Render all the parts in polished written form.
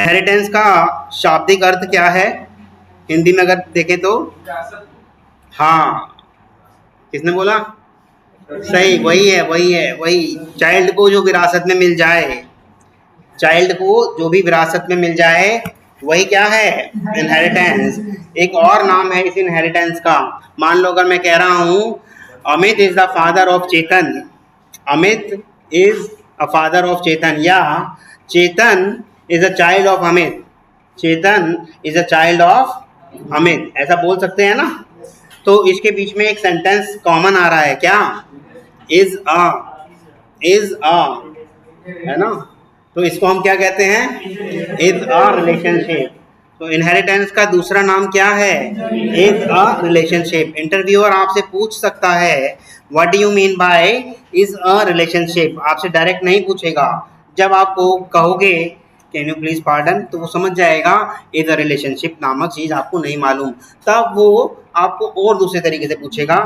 Inheritance का शाब्दिक अर्थ क्या है हिंदी में अगर देखें तो? हाँ, किसने बोला? सही, वही चाइल्ड को जो विरासत में मिल जाए, चाइल्ड को जो भी विरासत में मिल जाए वही क्या है? इनहेरिटेंस। एक और नाम है इस इनहेरिटेंस का। मान लो अगर मैं कह रहा हूँ Amit is the father of Chetan, Amit is a father of Chetan, या Chetan is a child of Amit, Chetan is a child of Amit, ऐसा बोल सकते हैं ना? तो इसके बीच में एक सेंटेंस कॉमन आ रहा है क्या? इज अ, है ना? तो इसको हम क्या कहते हैं? Is a relationship. तो इनहेरिटेंस का दूसरा नाम क्या है? Is a relationship. इंटरव्यूअर आपसे पूछ सकता है what do you mean by is a relationship, आपसे डायरेक्ट नहीं पूछेगा। जब आपको कहोगे कैन यू प्लीज पार्डन, तो वो समझ जाएगा इज अ रिलेशनशिप नामक चीज आपको नहीं मालूम, तब वो आपको और दूसरे तरीके से पूछेगा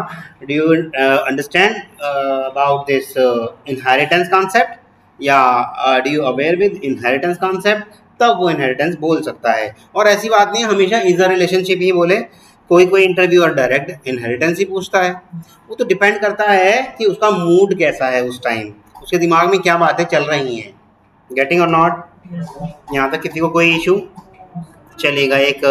do you understand about this inheritance concept, या do you aware with inheritance concept, तब वो इनहेरिटेंस बोल सकता है। और ऐसी बात नहीं हमेशा इज अ रिलेशनशिप ही बोले, कोई इंटरव्यूअर डायरेक्ट इनहेरिटेंस ही पूछता है। वो तो डिपेंड करता है कि उसका मूड कैसा है उस टाइम, उसके दिमाग में क्या बातें चल रही हैं। गेटिंग और नॉट? यहाँ तक किसी को कोई इशू? चलेगा, एक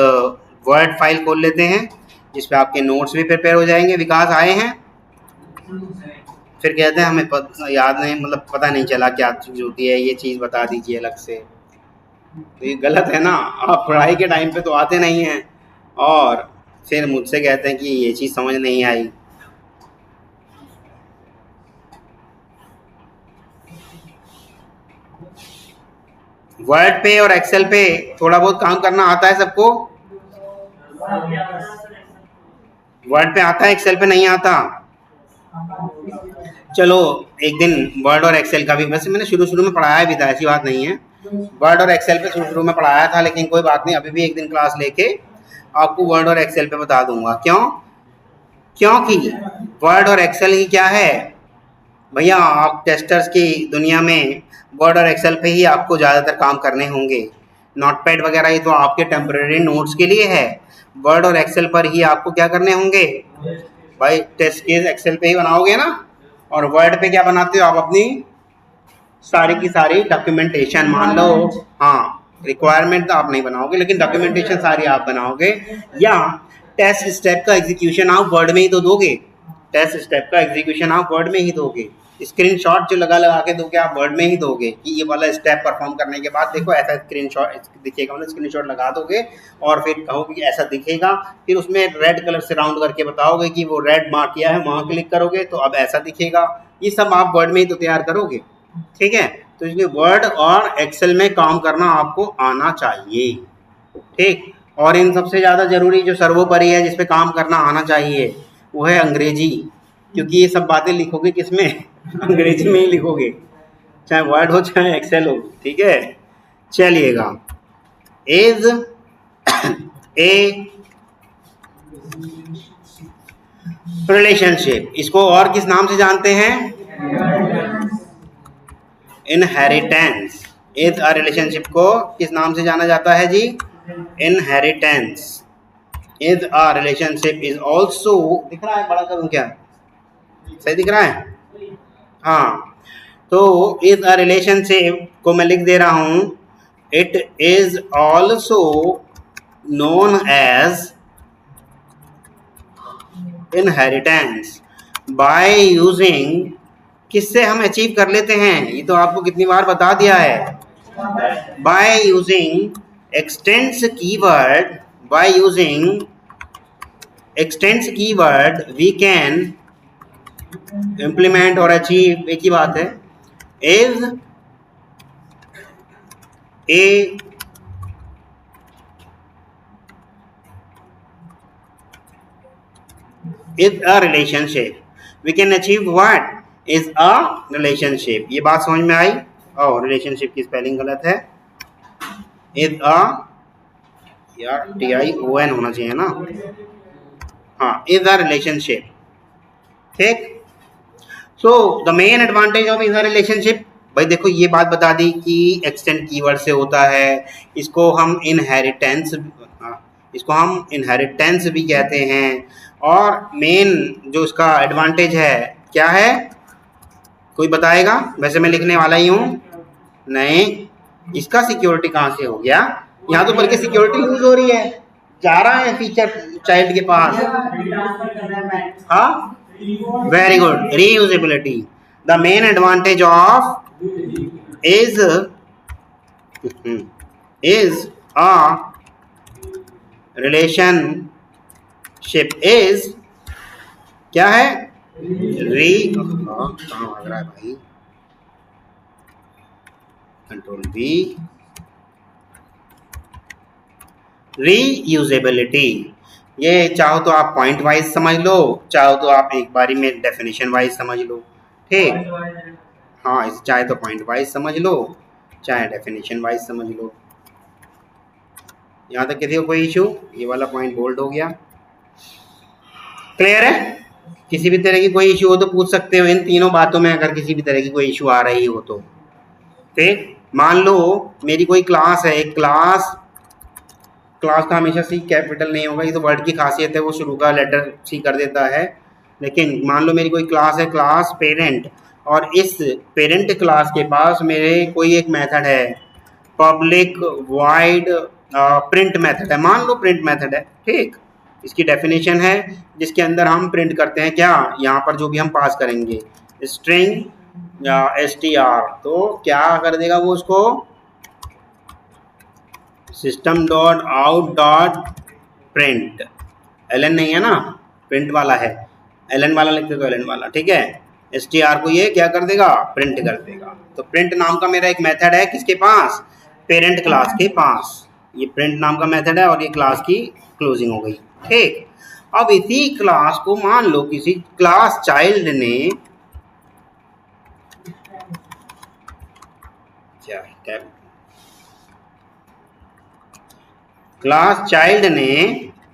वर्ड फाइल खोल लेते हैं जिसपे आपके नोट्स भी प्रिपेयर हो जाएंगे। विकास आए हैं, फिर कहते हैं हमें याद नहीं, मतलब पता नहीं चला क्या चीज़ होती है, ये चीज़ बता दीजिए अलग से। तो ये गलत है ना, आप पढ़ाई के टाइम पे तो आते नहीं हैं और फिर मुझसे कहते हैं कि ये चीज़ समझ नहीं आई। वर्ड पे और एक्सेल पे थोड़ा बहुत काम करना आता है सबको? वर्ड पे आता है, एक्सेल पे नहीं आता? चलो एक दिन वर्ड और एक्सेल का भी, वैसे मैंने शुरू में पढ़ाया भी था, ऐसी बात नहीं है। वर्ड और एक्सेल पे शुरू में पढ़ाया था, लेकिन कोई बात नहीं, अभी भी एक दिन क्लास लेके आपको वर्ड और एक्सेल पे बता दूंगा। क्यों? क्योंकि वर्ड और एक्सेल ही क्या है भैया, आप टेस्टर्स की दुनिया में वर्ड और एक्सेल पे ही आपको ज़्यादातर काम करने होंगे। नोटपैड वगैरह ये तो आपके टेम्परेरी नोट्स के लिए है, वर्ड और एक्सेल पर ही आपको क्या करने होंगे भाई? टेस्ट केस एक्सेल पे ही बनाओगे ना। और वर्ड पे क्या बनाते हो आप? अपनी सारी की सारी डॉक्यूमेंटेशन, मान लो, हाँ रिक्वायरमेंट तो आप नहीं बनाओगे लेकिन डॉक्यूमेंटेशन सारी आप बनाओगे, या टेस्ट स्टेप का एग्जीक्यूशन आप वर्ड में ही तो दोगे, टेस्ट स्टेप का एग्जीक्यूशन आप वर्ड में ही दोगे। स्क्रीनशॉट जो लगा के दोगे आप वर्ड में ही दोगे कि ये वाला स्टेप परफॉर्म करने के बाद देखो ऐसा स्क्रीनशॉट दिखेगा, मतलब स्क्रीनशॉट लगा दोगे और फिर कहोगे कि ऐसा दिखेगा, फिर उसमें रेड कलर से राउंड करके बताओगे कि वो रेड मार्क किया है, वहाँ क्लिक करोगे तो अब ऐसा दिखेगा। ये सब आप वर्ड में ही तो तैयार करोगे, ठीक है? तो इसलिए वर्ड और एक्सेल में काम करना आपको आना चाहिए, ठीक। और इन सबसे ज़्यादा ज़रूरी जो सर्वोपरि है, जिस पे काम करना आना चाहिए, वो है अंग्रेजी, क्योंकि ये सब बातें लिखोगे किसमें? अंग्रेजी में ही लिखोगे, चाहे वर्ड हो चाहे एक्सेल हो, ठीक है। चलिएगा, इज ए रिलेशनशिप, इसको और किस नाम से जानते हैं? इनहेरिटेंस। इज अ रिलेशनशिप को किस नाम से जाना जाता है जी? Inheritance. Is a relationship is also, दिख रहा है? बड़ा करूं क्या? सही दिख रहा है? हाँ, तो इज अ रिलेशनशिप को मैं लिख दे रहा हूं, it is also known as inheritance by using, किससे हम अचीव कर लेते हैं, ये तो आपको कितनी बार बता दिया है, by using extends keyword, by using extends keyword we can implement और अचीव, एक ही बात है। Is a is a relationship, we can achieve what? Is a relationship. ये बात समझ में आई? और रिलेशनशिप की स्पेलिंग गलत है, इज अ, यार TION होना चाहिए ना, हाँ, इज अ रिलेशनशिप, ठीक। So the main advantage of is a relationship भाई देखो ये बात बता दी कि एक्सटेंड कीवर्ड से होता है, इसको हम इनहेरिटेंस, इसको हम इनहेरिटेंस भी कहते हैं। और मेन जो इसका एडवांटेज है क्या है, कोई बताएगा? वैसे मैं लिखने वाला ही हूँ। नहीं, इसका सिक्योरिटी कहाँ से हो गया? यहाँ तो बल्कि सिक्योरिटी यूज हो रही है, जा रहा है फीचर चाइल्ड के पास। हाँ, very good, reusability. The main advantage of is a relationship is क्या है? कहाँ भाग रहा है भाई? Control B, reusability. ये चाहो तो आप पॉइंट वाइज समझ लो, चाहो तो आप एक बारी में डेफिनेशन वाइज समझ लो, ठीक? हाँ, इस चाहे तो पॉइंट वाइज समझ लो, चाहे डेफिनेशन वाइज समझ लो। यहाँ तक किसी को कोई इशू? ये वाला पॉइंट बोल्ड हो गया, क्लियर है? किसी भी तरह की कोई इशू हो तो पूछ सकते हो इन तीनों बातों में, अगर किसी भी तरह की कोई इशू आ रही हो तो। ठीक, मान लो मेरी कोई क्लास है, एक क्लास का हमेशा सी कैपिटल नहीं होगा, ये तो वर्ड की खासियत है, वो शुरू का लेटर सी कर देता है। लेकिन मान लो मेरी कोई क्लास है, क्लास पेरेंट, और इस पेरेंट क्लास के पास मेरे कोई एक मेथड है, पब्लिक वॉइड प्रिंट मेथड है, मान लो प्रिंट मेथड है, ठीक? इसकी डेफिनेशन है जिसके अंदर हम प्रिंट करते हैं क्या, यहाँ पर जो भी हम पास करेंगे स्ट्रिंग या str, तो क्या कर देगा वो उसको, system dot out dot print, L N नहीं है ना, प्रिंट वाला है, एलन वाला लिखते तो एलन वाला, ठीक है? str को ये क्या कर देगा, प्रिंट कर देगा। तो प्रिंट नाम का मेरा एक मेथड है किसके पास, पेरेंट क्लास के पास। ये प्रिंट नाम का मेथड है और ये क्लास की क्लोजिंग हो गई, ठीक? अब इसी क्लास को मान लो किसी क्लास चाइल्ड ने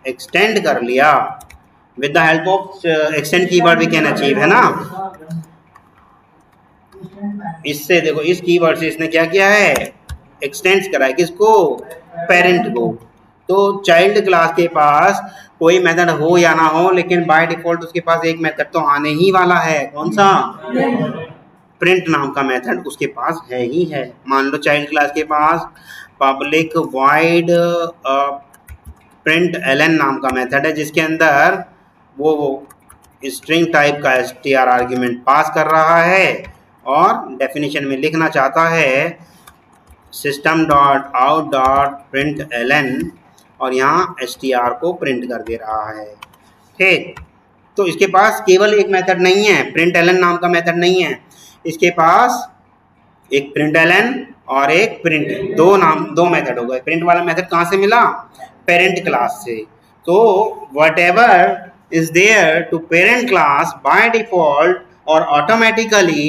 एक्सटेंड कर लिया with the help of extend keyword we can achieve, है ना? इससे देखो, इस कीवर्ड से इसने क्या किया है, एक्सटेंड करा है किसको, पेरेंट को। तो चाइल्ड क्लास के पास कोई मेथड हो या ना हो, लेकिन बाय डिफॉल्ट उसके पास एक मेथड तो आने ही वाला है, कौन सा, प्रिंट नाम का मेथड उसके पास है ही है। मान लो चाइल्ड क्लास के पास पब्लिक वॉइड प्रिंट एलन नाम का मेथड है, जिसके अंदर वो स्ट्रिंग टाइप का str आर्ग्यूमेंट पास कर रहा है और डेफिनेशन में लिखना चाहता है system dot out dot print L N, और यहाँ str को प्रिंट कर दे रहा है, ठीक? तो इसके पास केवल एक मेथड नहीं है, प्रिंट एलन नाम का मेथड नहीं है, इसके पास एक प्रिंट एलन और एक प्रिंट, दो मेथड हो गए। प्रिंट वाला मेथड कहाँ से मिला, पेरेंट क्लास से। तो whatever is there to parent class by default or automatically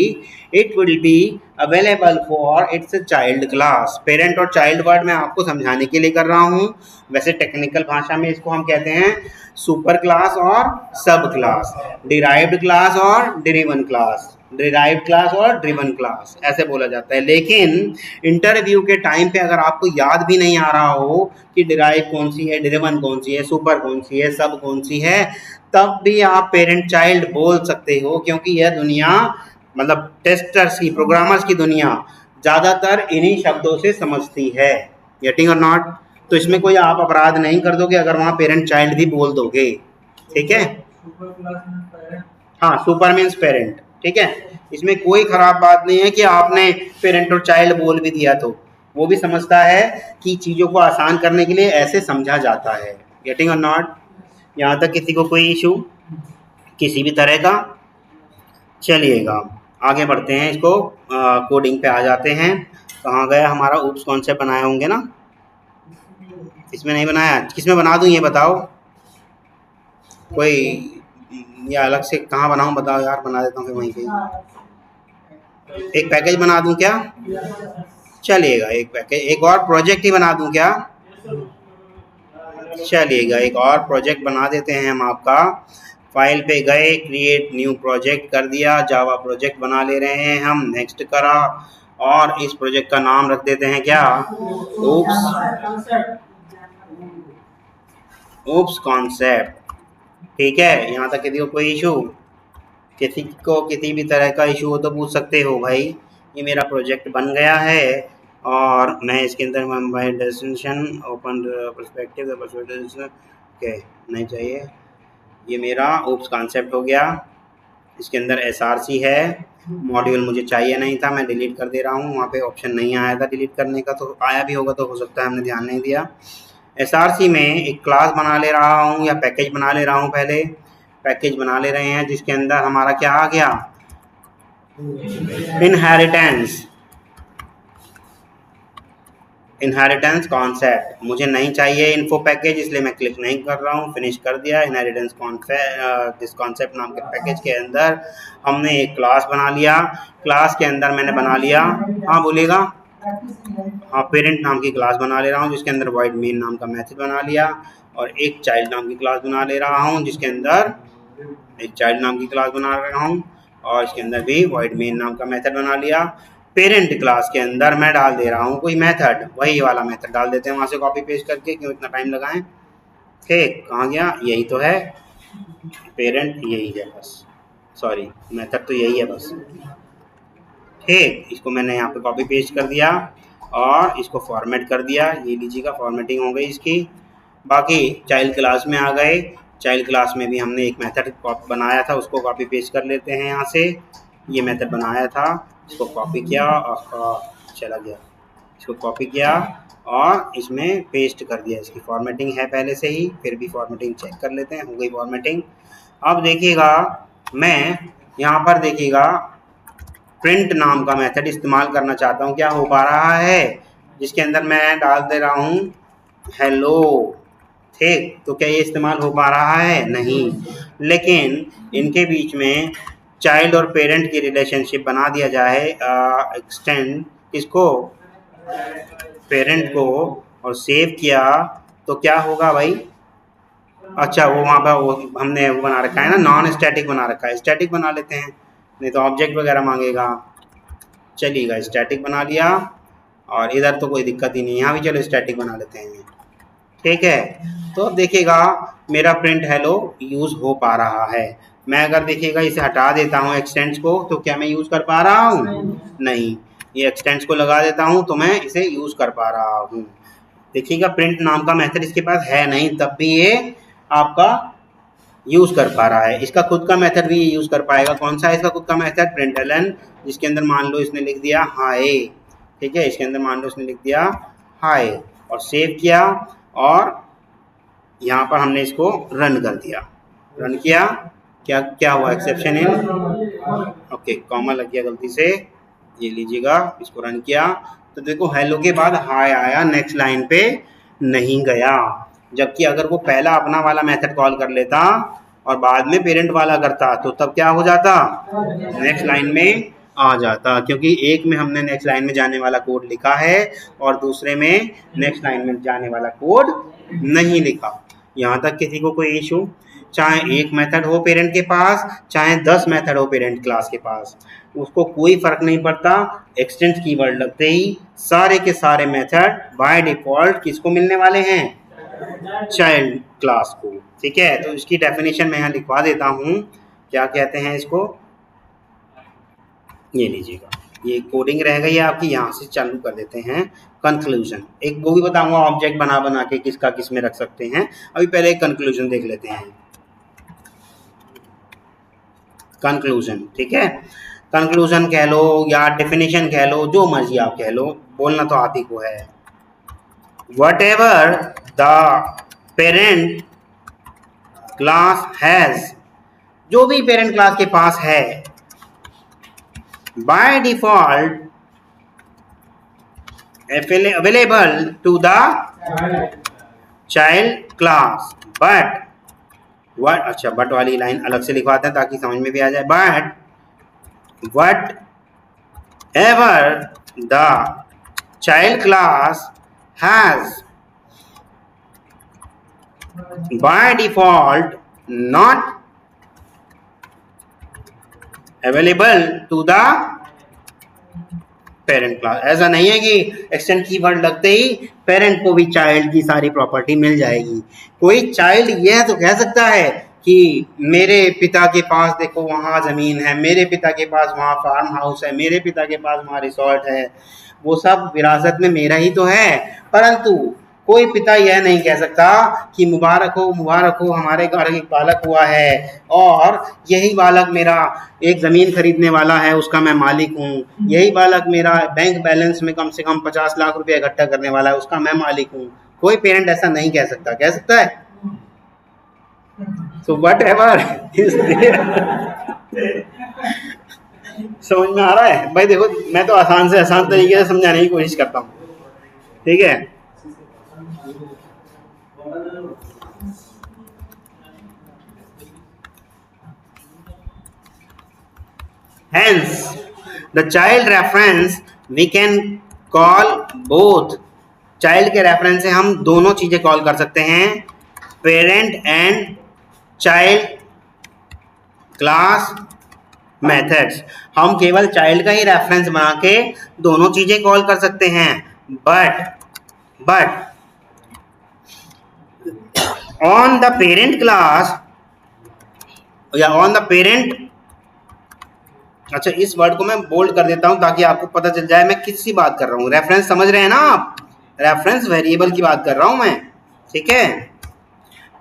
it will be available for its child class। Parent और चाइल्ड वर्ड मैं आपको समझाने के लिए कर रहा हूँ, वैसे टेक्निकल भाषा में इसको हम कहते हैं सुपर क्लास और सब क्लास, डिराइव्ड क्लास और ड्रिवन क्लास, डिराइव्ड क्लास और ड्रिवन क्लास ऐसे बोला जाता है। लेकिन इंटरव्यू के टाइम पे अगर आपको याद भी नहीं आ रहा हो कि डिराइव कौन सी है, ड्रिवन कौन सी है, सुपर कौन सी है, सब कौन सी है, तब भी आप पेरेंट चाइल्ड बोल सकते हो, क्योंकि यह दुनिया, मतलब टेस्टर्स की, प्रोग्रामर्स की दुनिया ज़्यादातर इन्हीं शब्दों से समझती है। गेटिंग और नॉट? तो इसमें कोई आप अपराध नहीं कर दोगे अगर वहाँ पेरेंट चाइल्ड भी बोल दोगे, ठीक है? हाँ, सुपर मीन्स पेरेंट, ठीक है? इसमें कोई खराब बात नहीं है कि आपने पेरेंट और चाइल्ड बोल भी दिया, तो वो भी समझता है कि चीज़ों को आसान करने के लिए ऐसे समझा जाता है। गेटिंग और नॉट? यहाँ तक किसी को कोई इशू किसी भी तरह का? चलिएगा आगे बढ़ते हैं, इसको कोडिंग पे आ जाते हैं। कहाँ गया हमारा ऊप्स कॉन्सेप्ट, बनाए होंगे ना? इसमें नहीं बनाया, किसमें बना दूँ ये बताओ कोई, या अलग से कहाँ बनाऊँ बताओ यार, बना देता हूँ फिर वहीं पे। एक पैकेज बना दूँ क्या? चलिएगा एक पैकेज, एक और प्रोजेक्ट ही बना दूँ क्या? चलिएगा एक और प्रोजेक्ट बना देते हैं हम आपका। फाइल पे गए, क्रिएट न्यू प्रोजेक्ट कर दिया, जावा प्रोजेक्ट बना ले रहे हैं हम, नेक्स्ट करा और इस प्रोजेक्ट का नाम रख देते हैं क्या, ओप्स कॉन्सेप्ट। ठीक है, यहाँ तक किसी को कोई इशू, किसी को किसी भी तरह का इशू हो तो पूछ सकते हो भाई। ये मेरा प्रोजेक्ट बन गया है और मैं इसके अंदर by destination open perspective okay नहीं चाहिए, ये मेरा ओप्स कॉन्सेप्ट हो गया। इसके अंदर SRC है, मॉड्यूल मुझे चाहिए नहीं था, मैं डिलीट कर दे रहा हूँ, वहाँ पे ऑप्शन नहीं आया था डिलीट करने का, तो आया भी होगा तो हो सकता है हमने ध्यान नहीं दिया। SRC में एक क्लास बना ले रहा हूँ या पैकेज बना ले रहा हूँ, पहले पैकेज बना ले रहे हैं जिसके अंदर हमारा क्या आ गया, इनहेरिटेंस कॉन्सेप्ट। मुझे नहीं चाहिए इन्फो पैकेज, इसलिए मैं क्लिक नहीं कर रहा हूँ, फिनिश कर दिया। इनहेरिटेंस दिस कॉन्सेप्ट नाम के पैकेज के अंदर हमने एक क्लास बना लिया, क्लास के अंदर मैंने बना लिया, हाँ बोलेगा, हाँ पेरेंट नाम की क्लास बना ले रहा हूँ जिसके अंदर void main नाम का मेथड बना लिया, और एक चाइल्ड नाम की क्लास बना ले रहा हूँ जिसके अंदर एक चाइल्ड नाम की क्लास बना रहा हूँ और इसके अंदर भी void main नाम का मेथड बना लिया। पेरेंट क्लास के अंदर मैं डाल दे रहा हूँ कोई मेथड, वही वाला मेथड डाल देते हैं वहाँ से कॉपी पेस्ट करके, क्यों इतना टाइम लगाएं। ठीक, कहाँ गया, यही तो है पेरेंट, यही है बस, सॉरी मेथड तो यही है बस। ठीक, इसको मैंने यहाँ पे कॉपी पेस्ट कर दिया और इसको फॉर्मेट कर दिया, ये लीजिएगा फॉर्मेटिंग हो गई इसकी। बाकी चाइल्ड क्लास में आ गए, चाइल्ड क्लास में भी हमने एक मेथड बनाया था, उसको कॉपी पेस्ट कर लेते हैं यहाँ से। ये मेथड बनाया था, इसको कॉपी किया और चला गया, इसको कॉपी किया और इसमें पेस्ट कर दिया। इसकी फॉर्मेटिंग है पहले से ही, फिर भी फॉर्मेटिंग चेक कर लेते हैं, हो गई फॉर्मेटिंग। अब देखिएगा मैं यहाँ पर देखिएगा प्रिंट नाम का मेथड इस्तेमाल करना चाहता हूँ, क्या हो पा रहा है, जिसके अंदर मैं डाल दे रहा हूँ हेलो। ठीक, तो क्या ये इस्तेमाल हो पा रहा है, नहीं, लेकिन इनके बीच में चाइल्ड और पेरेंट की रिलेशनशिप बना दिया जाए, एक्सटेंड इसको पेरेंट को और सेव किया तो क्या होगा भाई, अच्छा वो वहाँ पर वो हमने वो बना रखा है ना, नॉन स्टैटिक बना रखा है, स्टैटिक बना लेते हैं, नहीं तो ऑब्जेक्ट वगैरह मांगेगा। चलिएगा स्टैटिक बना लिया और इधर तो कोई दिक्कत ही नहीं, यहाँ भी चलो स्टैटिक बना लेते हैं। ठीक है, तो अब देखिएगा मेरा प्रिंट हेलो यूज़ हो पा रहा है। मैं अगर देखिएगा इसे हटा देता हूँ एक्सटेंड्स को, तो क्या मैं यूज़ कर पा रहा हूँ, नहीं, ये एक्सटेंड्स को लगा देता हूँ तो मैं इसे यूज़ कर पा रहा हूँ। देखिएगा प्रिंट नाम का मेथड इसके पास है नहीं, तब भी ये आपका यूज़ कर पा रहा है। इसका खुद का मेथड भी यूज़ कर पाएगा, कौन सा है इसका खुद का मेथड, println, जिसके अंदर मान लो इसने लिख दिया हाय। ठीक है, इसके अंदर मान लो इसने लिख दिया हाय और सेव किया और यहाँ पर हमने इसको रन कर दिया, रन किया, क्या क्या हुआ, एक्सेप्शन इन, ओके कॉमा लग गया गलती से, ये लीजिएगा, इसको रन किया तो देखो हेलो के बाद हाय आया, नेक्स्ट लाइन पे नहीं गया। जबकि अगर वो पहला अपना वाला मेथड कॉल कर लेता और बाद में पेरेंट वाला करता तो तब क्या हो जाता, नेक्स्ट लाइन में आ जाता, क्योंकि एक में हमने नेक्स्ट लाइन में जाने वाला कोड लिखा है और दूसरे में नेक्स्ट लाइन में जाने वाला कोड नहीं लिखा। यहाँ तक किसी को कोई इशू, चाहे एक मेथड हो पेरेंट के पास, चाहे 10 मेथड हो पेरेंट क्लास के पास, उसको कोई फर्क नहीं पड़ता, एक्सटेंड कीवर्ड लगते ही सारे के सारे मेथड बाय डिफॉल्ट किसको मिलने वाले हैं, चाइल्ड क्लास को। ठीक है, तो इसकी डेफिनेशन मैं यहाँ लिखवा देता हूँ, क्या कहते हैं इसको, ये लीजिएगा, ये कोडिंग रह गई है आपकी, यहाँ से चालू कर देते हैं कंक्लूजन। एक वो भी बताऊंगा ऑब्जेक्ट बना बना के किसका किस में रख सकते हैं, अभी पहले एक कंक्लूजन देख लेते हैं। कंक्लूजन, ठीक है, कंक्लूजन कह लो या डेफिनेशन कह लो, जो मर्जी आप कह लो, बोलना तो आप ही को है। Whatever the parent class has, जो भी पेरेंट क्लास के पास है, by default available to the child class, but what, अच्छा बट वाली लाइन अलग से लिखवाते हैं ताकि समझ में भी आ जाए, but whatever the child class has by default not available to the parent class. ऐसा नहीं है कि एक्सटेंड कीवर्ड लगते ही पेरेंट को भी चाइल्ड की सारी प्रॉपर्टी मिल जाएगी। कोई चाइल्ड यह तो कह सकता है कि मेरे पिता के पास देखो वहाँ ज़मीन है, मेरे पिता के पास वहाँ फार्म हाउस है, मेरे पिता के पास वहाँ रिसोर्ट है, वो सब विरासत में मेरा ही तो है। परंतु कोई पिता यह नहीं कह सकता कि मुबारक हो हमारे घर एक बालक हुआ है और यही बालक मेरा एक ज़मीन खरीदने वाला है, उसका मैं मालिक हूँ, यही बालक मेरा बैंक बैलेंस में कम से कम 50 लाख रुपए इकट्ठा करने वाला है, उसका मैं मालिक हूँ। कोई पेरेंट ऐसा नहीं कह सकता। कह सकता है? So whatever is there समझ में आ रहा है भाई? देखो मैं तो आसान से आसान तरीके से समझाने की कोशिश करता हूँ, ठीक है? Hence the child reference we can call both। Child के रेफरेंस से हम दोनों चीजें कॉल कर सकते हैं, parent and child class methods. हम केवल चाइल्ड का ही रेफरेंस बना के दोनों चीजें कॉल कर सकते हैं। But on the parent class या ऑन द पेरेंट, अच्छा इस वर्ड को मैं बोल्ड कर देता हूं ताकि आपको पता चल जाए मैं किसकी बात कर रहा हूं। रेफरेंस समझ रहे हैं ना आप? रेफरेंस वेरिएबल की बात कर रहा हूं मैं, ठीक है?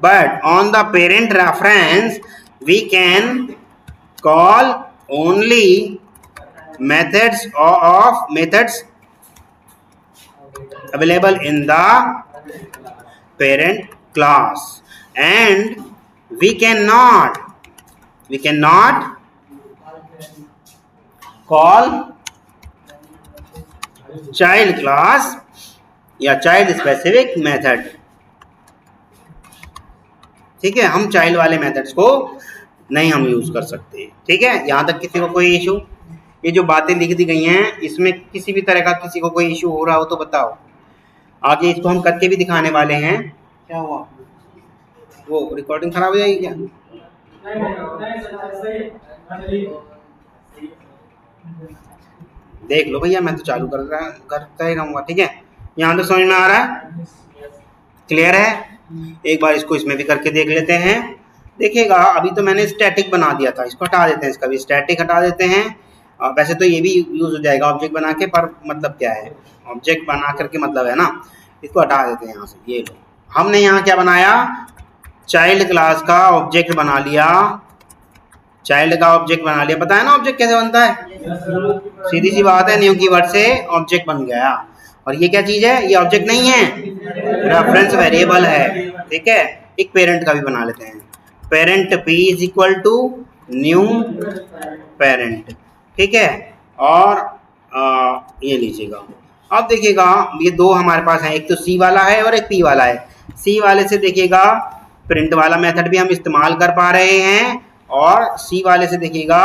But on the parent reference we can call only methods available in the parent class and we cannot call child class या child specific method, ठीक है? हम चाइल्ड वाले मेथड्स को नहीं हम यूज कर सकते, ठीक है? यहां तक किसी को कोई इशू? ये जो बातें लिख दी गई हैं इसमें किसी भी तरह का किसी को कोई इशू हो रहा हो तो बताओ। आगे इसको हम करके भी दिखाने वाले हैं। क्या हुआ? वो रिकॉर्डिंग खराब हो जाएगी क्या? देख लो भैया, मैं तो चालू करता ही रहूंगा, ठीक है? यहाँ तो समझ में आ रहा है? क्लियर है? एक बार इसको इसमें भी करके देख लेते हैं। देखिएगा अभी तो मैंने स्टैटिक बना दिया था, इसको हटा देते हैं, इसका भी स्टैटिक हटा देते हैं। वैसे तो ये भी यूज हो जाएगा ऑब्जेक्ट बना के, पर मतलब क्या है ऑब्जेक्ट बना करके मतलब है ना, इसको हटा देते हैं यहाँ से। ये लो, हमने यहाँ क्या बनाया? चाइल्ड क्लास का ऑब्जेक्ट बना लिया, चाइल्ड का ऑब्जेक्ट बना लिया। पता है ना ऑब्जेक्ट कैसे बनता है? सीधी सी बात है, न्यू कीवर्ड से ऑब्जेक्ट बन गया। और ये क्या चीज है? ये ऑब्जेक्ट नहीं है, रेफरेंस वेरिएबल है, ठीक है? एक पेरेंट का भी बना लेते हैं, parent p is equal to new parent, ठीक है? और ये लीजिएगा। अब देखिएगा ये दो हमारे पास हैं, एक तो c वाला है और एक p वाला है। c वाले से देखिएगा प्रिंट वाला मेथड भी हम इस्तेमाल कर पा रहे हैं और c वाले से देखिएगा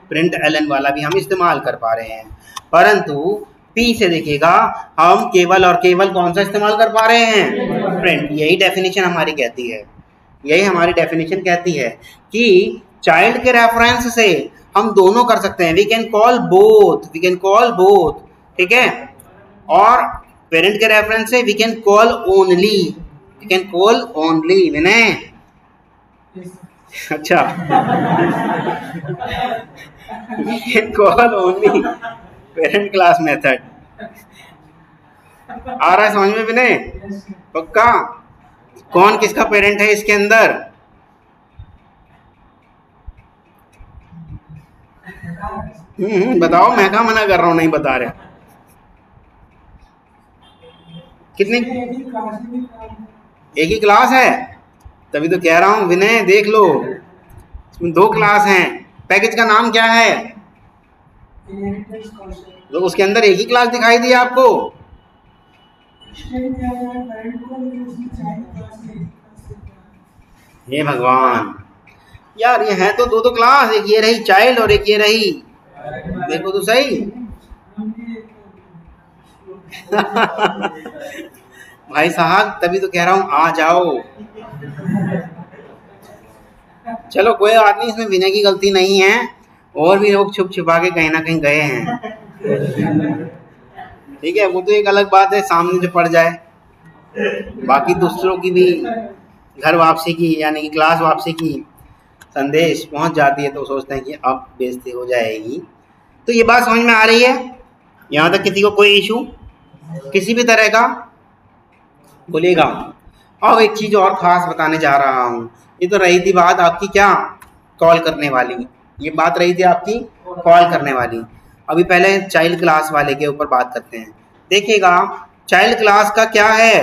प्रिंट ln वाला भी हम इस्तेमाल कर पा रहे हैं। परंतु p से देखिएगा हम केवल और केवल कौन सा इस्तेमाल कर पा रहे हैं? प्रिंट। यही डेफिनेशन हमारी कहती है, यही हमारी डेफिनेशन कहती है कि चाइल्ड के रेफरेंस से हम दोनों कर सकते हैं। वी कैन कॉल बोथ, ठीक है? और पेरेंट के रेफरेंस से we can call only, Vinay. अच्छा we can call only parent class method. आ रहा है समझ में विनय? पक्का? कौन किसका पेरेंट है इसके अंदर? बताओ, मैं कहाँ मना कर रहा हूँ नहीं बता रहे। कितनी? एक ही क्लास है, तभी तो कह रहा हूँ विनय देख लो, इसमें दो क्लास हैं। पैकेज का नाम क्या है? तो उसके अंदर एक ही क्लास दिखाई दी आपको? हे भगवान यार, ये है तो दो क्लास, एक ये रही चाइल्ड और एक ये रही, देखो तो सही। भाई साहब तभी तो कह रहा हूँ आ जाओ। चलो कोई बात नहीं, इसमें विनय की गलती नहीं है, और भी लोग छुप छुपा के कहीं ना कहीं गए हैं। ठीक है, वो तो एक अलग बात है सामने जो पड़ जाए। बाकी दूसरों की भी घर वापसी की यानी कि क्लास वापसी की संदेश पहुंच जाती है तो सोचते हैं कि अब बेइज्जती हो जाएगी। तो ये बात समझ में आ रही है? यहाँ तक किसी को कोई इशू किसी भी तरह का बोलिएगा। अब एक चीज और खास बताने जा रहा हूँ। ये तो रही थी बात आपकी क्या कॉल करने वाली, ये बात रही थी आपकी कॉल करने वाली। अभी पहले चाइल्ड क्लास वाले के ऊपर बात करते हैं। देखिएगा चाइल्ड क्लास का क्या है,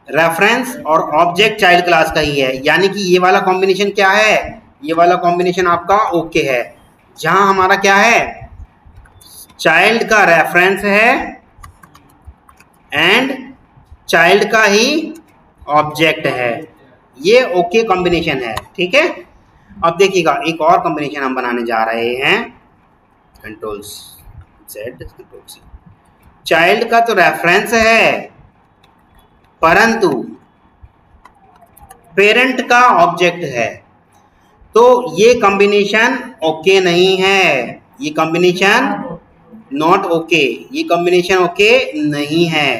रेफरेंस और ऑब्जेक्ट चाइल्ड क्लास का ही है, यानी कि ये वाला कॉम्बिनेशन क्या है, ये वाला कॉम्बिनेशन आपका ओके है, जहां हमारा क्या है चाइल्ड का रेफरेंस है एंड चाइल्ड का ही ऑब्जेक्ट है, ये ओके कॉम्बिनेशन है। ठीक है, अब देखिएगा एक और कॉम्बिनेशन हम बनाने जा रहे हैं, control Z control C। Child का तो रेफरेंस है परंतु पेरेंट का ऑब्जेक्ट है, तो ये कॉम्बिनेशन ओके नहीं है, ये कॉम्बिनेशन नॉट ओके, ये कॉम्बिनेशन ओके नहीं है।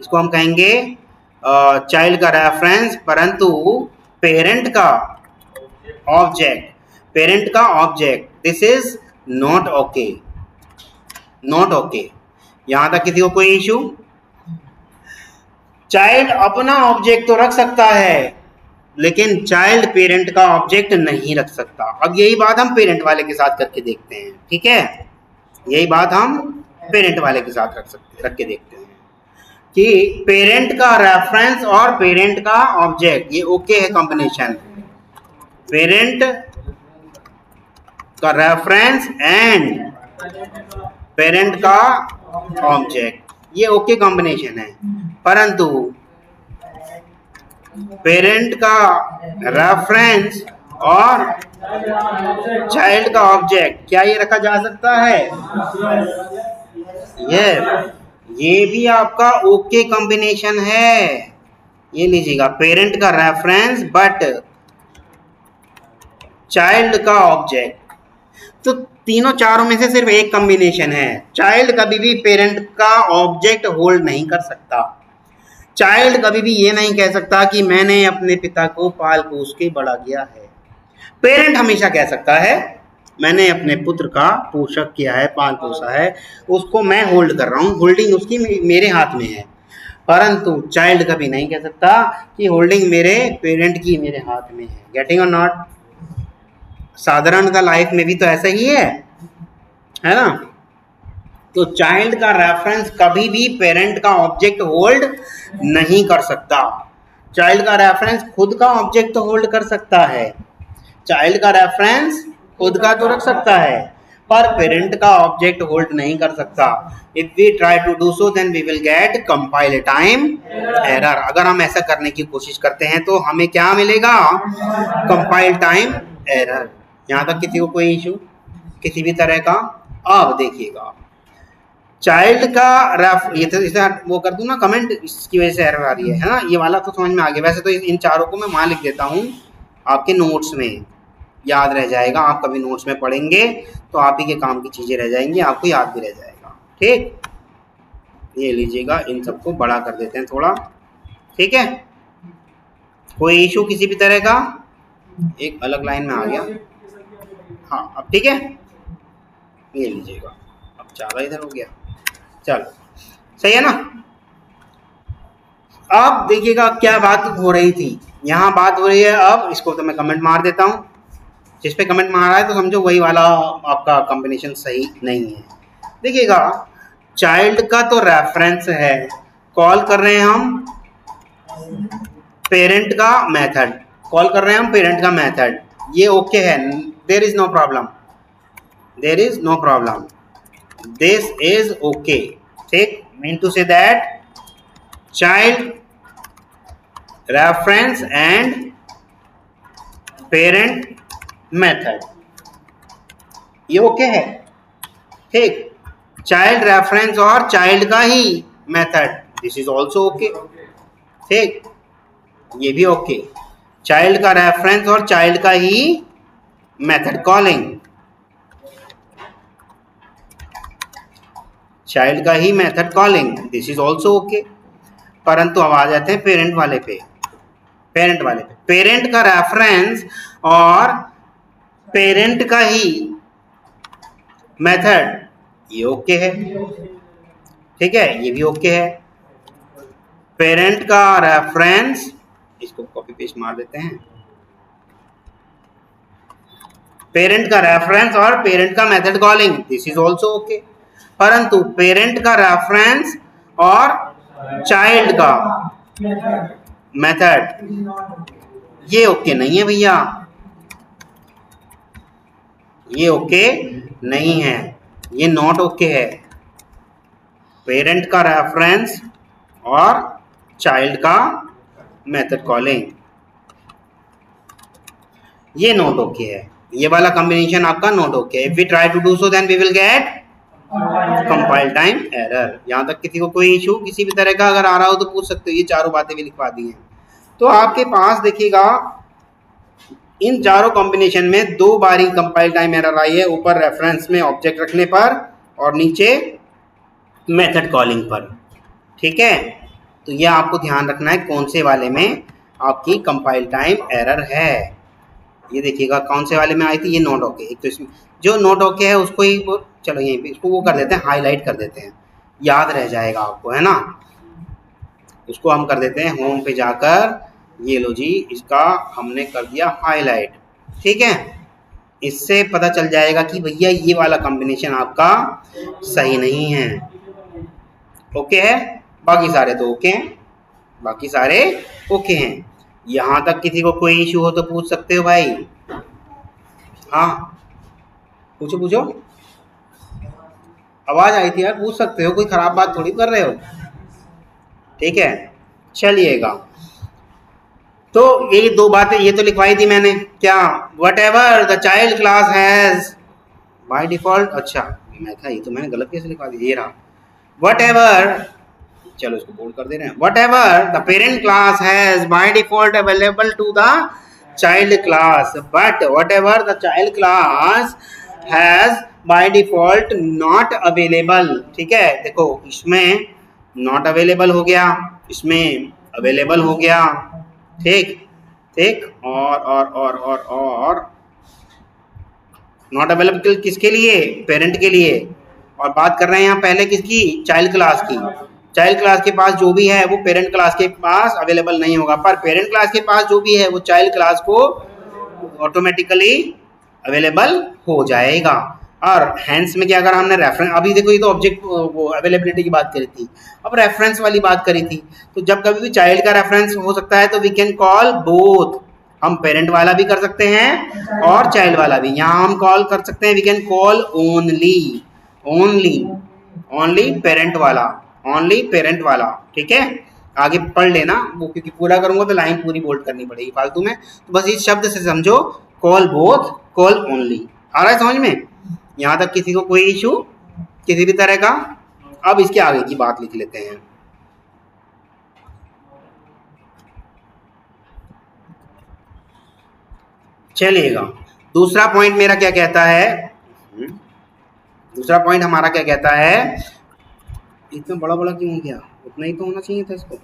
इसको हम कहेंगे चाइल्ड का रेफरेंस परंतु पेरेंट का ऑब्जेक्ट, पेरेंट का object, this is not okay, not okay. यहां तक किसी को कोई इशू? चाइल्ड अपना ऑब्जेक्ट तो रख सकता है लेकिन चाइल्ड पेरेंट का ऑब्जेक्ट नहीं रख सकता। अब यही बात हम पेरेंट वाले के साथ करके देखते हैं। ठीक है, यही बात हम पेरेंट वाले के साथ रख के देखते हैं कि पेरेंट का रेफरेंस और पेरेंट का ऑब्जेक्ट ये ओके है कॉम्बिनेशन, पेरेंट का रेफरेंस एंड पेरेंट का ऑब्जेक्ट, ये ओके कॉम्बिनेशन है, परंतु पेरेंट का रेफरेंस और चाइल्ड का ऑब्जेक्ट क्या ये रखा जा सकता है? ये भी आपका ओके कॉम्बिनेशन है। ये लीजिएगा पेरेंट का रेफरेंस बट चाइल्ड का ऑब्जेक्ट, तो तीनों चारों में से सिर्फ एक कॉम्बिनेशन है। चाइल्ड कभी भी पेरेंट का ऑब्जेक्ट होल्ड नहीं कर सकता, चाइल्ड कभी भी ये नहीं कह सकता कि मैंने अपने पिता को पाल पोस के बड़ा किया है। पेरेंट हमेशा कह सकता है मैंने अपने पुत्र का पोषक किया है, पाल पोसा है, उसको मैं होल्ड कर रहा हूँ, होल्डिंग उसकी मेरे हाथ में है, परंतु चाइल्ड कभी नहीं कह सकता कि होल्डिंग मेरे पेरेंट की मेरे हाथ में है। गेटिंग और नॉट? साधारणतः लाइफ में भी तो ऐसा ही है ना? तो चाइल्ड का रेफरेंस कभी भी पेरेंट का ऑब्जेक्ट होल्ड नहीं कर सकता। चाइल्ड का रेफरेंस खुद का ऑब्जेक्ट तो होल्ड कर सकता है, चाइल्ड का रेफरेंस खुद का तो रख सकता है पर पेरेंट का ऑब्जेक्ट होल्ड नहीं कर सकता। If we try to do so then we will get compile time error. अगर हम ऐसा करने की कोशिश करते हैं तो हमें क्या मिलेगा? Compile time error. यहाँ तक किसी को कोई इशू किसी भी तरह का? अब देखिएगा चाइल्ड का ये तो इसे वो कर दूं ना कमेंट, इसकी वजह से एरर आ रही है ना? ये वाला तो समझ में आ गया। वैसे तो इन चारों को मैं वहाँ लिख देता हूँ आपके नोट्स में, याद रह जाएगा। आप कभी नोट्स में पढ़ेंगे तो आप ही के काम की चीज़ें रह जाएंगी, आपको याद भी रह जाएगा। ठीक, ये लीजिएगा, इन सबको बड़ा कर देते हैं थोड़ा। ठीक है, कोई इशू किसी भी तरह का? एक अलग लाइन में आ गया। हाँ अब ठीक है, ये लीजिएगा, अब ज़्यादा इधर हो गया, चलो सही है ना? अब देखिएगा क्या बात हो रही थी, यहाँ बात हो रही है। अब इसको तो मैं कमेंट मार देता हूँ, जिस पे कमेंट मारा है तो समझो वही वाला आपका कॉम्बिनेशन सही नहीं है। देखिएगा चाइल्ड का तो रेफरेंस है, कॉल कर रहे हैं हम पेरेंट का मेथड, कॉल कर रहे हैं हम पेरेंट का मेथड, ये ओके है, there is no problem, there is no problem, this is okay. ठीक, mean to say that child reference and parent method ये ओके है। ठीक, चाइल्ड रेफरेंस और चाइल्ड का ही method, this is also okay. ठीक, ये भी ओके, चाइल्ड का रेफरेंस और चाइल्ड का ही मेथड कॉलिंग, चाइल्ड का ही method calling, this is also okay. परंतु अब आ जाते हैं पेरेंट वाले पे। पेरेंट का रेफरेंस और पेरेंट का ही मेथड, ये ओके है, ठीक है, ये भी ओके है। पेरेंट का रेफरेंस, इसको कॉपी पेस्ट मार देते हैं, पेरेंट का रेफरेंस और पेरेंट का method calling, this is also okay. परंतु पेरेंट का रेफरेंस और चाइल्ड का मेथड, ये ओके नहीं है भैया, ये ओके नहीं है, ये नॉट ओके है। पेरेंट का रेफरेंस और चाइल्ड का मेथड कॉलिंग, ये नॉट ओके है, ये वाला कॉम्बिनेशन आपका not okay. If we try to do so then we will get compile time error. यहाँ तक किसी को कोई इशू किसी भी तरह का अगर आ रहा हो तो पूछ सकते हो, ये चारों बातें भी लिखवा दी हैं। तो आपके पास देखिएगा इन चारों कॉम्बिनेशन में 2 बार ही कंपाइल टाइम एरर आई है, ऊपर रेफरेंस में ऑब्जेक्ट रखने पर और नीचे मेथड कॉलिंग पर, ठीक है। तो ये आपको ध्यान रखना है कौन से वाले में आपकी कंपाइल टाइम एरर है। ये देखिएगा कौन से वाले में आई थी, ये नॉट ओके। एक तो इसमें जो नॉट ओके है उसको ही चलो यहीं पे इसको वो कर देते हैं, हाईलाइट कर देते हैं, याद रह जाएगा आपको, है ना। उसको हम कर देते हैं होम पे जाकर, ये लो जी, इसका हमने कर दिया हाईलाइट, ठीक है। इससे पता चल जाएगा कि भैया ये वाला कॉम्बिनेशन आपका सही नहीं है, ओके है। बाकी सारे तो ओके हैं, बाकी सारे ओके हैं। यहाँ तक किसी को कोई इशू हो तो पूछ सकते हो भाई, हाँ पूछो पूछो, आवाज आई थी यार, पूछ सकते हो, कोई खराब बात थोड़ी कर रहे हो, ठीक है। चलिएगा, तो ये 2 बातें ये तो लिखवाई थी मैंने, क्या what ever the child class has by default, अच्छा मैं था, ये तो मैंने गलत कैसे लिखवा दिया, ये रहा वट एवर, चलो इसको बोल्ड कर दे रहे हैं, whatever the parent class has by default available to the child class, but whatever the child class has by default not available, ठीक है। देखो इसमें नॉट अवेलेबल हो गया, इसमें अवेलेबल हो गया, ठीक ठीक, और नॉट अवेलेबल किसके लिए, पेरेंट के लिए। और बात कर रहे हैं यहाँ पहले किसकी, चाइल्ड क्लास की। चाइल्ड क्लास के पास जो भी है वो पेरेंट क्लास के पास अवेलेबल नहीं होगा, पर पेरेंट क्लास के पास जो भी है वो चाइल्ड क्लास को ऑटोमेटिकली अवेलेबल हो जाएगा। और हैंस में क्या, अगर हमने रेफरेंस, अभी देखो ये तो ऑब्जेक्ट वो अवेलेबिलिटी की बात करी थी, अब रेफरेंस वाली बात करी थी, तो जब कभी भी चाइल्ड का रेफरेंस हो सकता है तो वी कैन कॉल बोथ, हम पेरेंट वाला भी कर सकते हैं और चाइल्ड वाला भी। यहाँ हम कॉल कर सकते हैं, we can call only parent वाला, ओनली पेरेंट वाला, ठीक है। आगे पढ़ लेना वो, क्योंकि पूरा करूंगा तो लाइन पूरी बोल्ड करनी पड़ेगी फालतू में, तो बस इस शब्द से समझो, कॉल बोथ, कॉल ओनली। आ रहा है समझ में, यहाँ तक किसी को कोई इशू किसी भी तरह का। अब इसके आगे की बात लिख लेते हैं, चलिएगा। दूसरा पॉइंट मेरा क्या कहता है, दूसरा पॉइंट हमारा क्या कहता है, इतना बड़ा बड़ा क्यों हो गया, उतना ही तो होना चाहिए था, इसको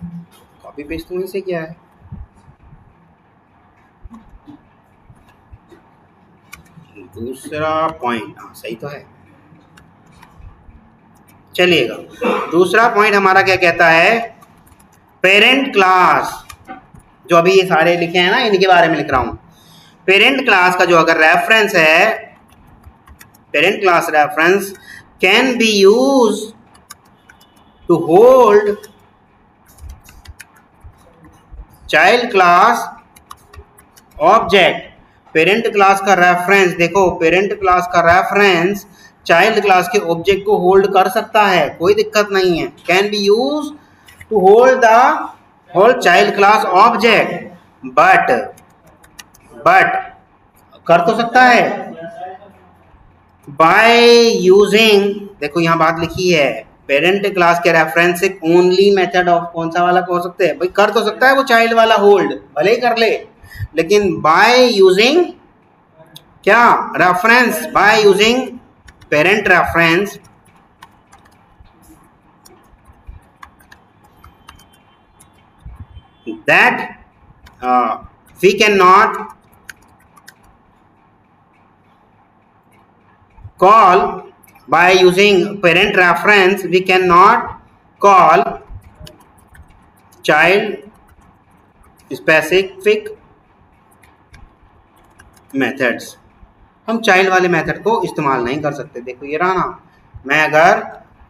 कॉपी पेस्ट तो से क्या है। दूसरा पॉइंट, हाँ सही तो है, चलिएगा। दूसरा पॉइंट हमारा क्या कहता है, पेरेंट क्लास, जो अभी ये सारे लिखे हैं ना इनके बारे में लिख रहा हूं। पेरेंट क्लास का जो अगर रेफरेंस है, parent class reference can be use to hold child class object. Parent class का रेफरेंस, देखो पेरेंट क्लास का रेफरेंस चाइल्ड क्लास के ऑब्जेक्ट को होल्ड कर सकता है, कोई दिक्कत नहीं है। Can be use to hold the whole child class object, but कर तो सकता है बाय यूजिंग, देखो यहां बात लिखी है, पेरेंट क्लास के रेफरेंस से ओनली मेथड ऑफ, कौन सा वाला हो सकते हैं भाई, कर तो सकता है वो चाइल्ड वाला होल्ड, भले ही कर ले, लेकिन बाय यूजिंग क्या, reference, by using parent reference that we cannot call by using parent reference, we cannot call child specific methods. हम चाइल्ड वाले मेथड को इस्तेमाल नहीं कर सकते. देखो ये रहा ना, मैं अगर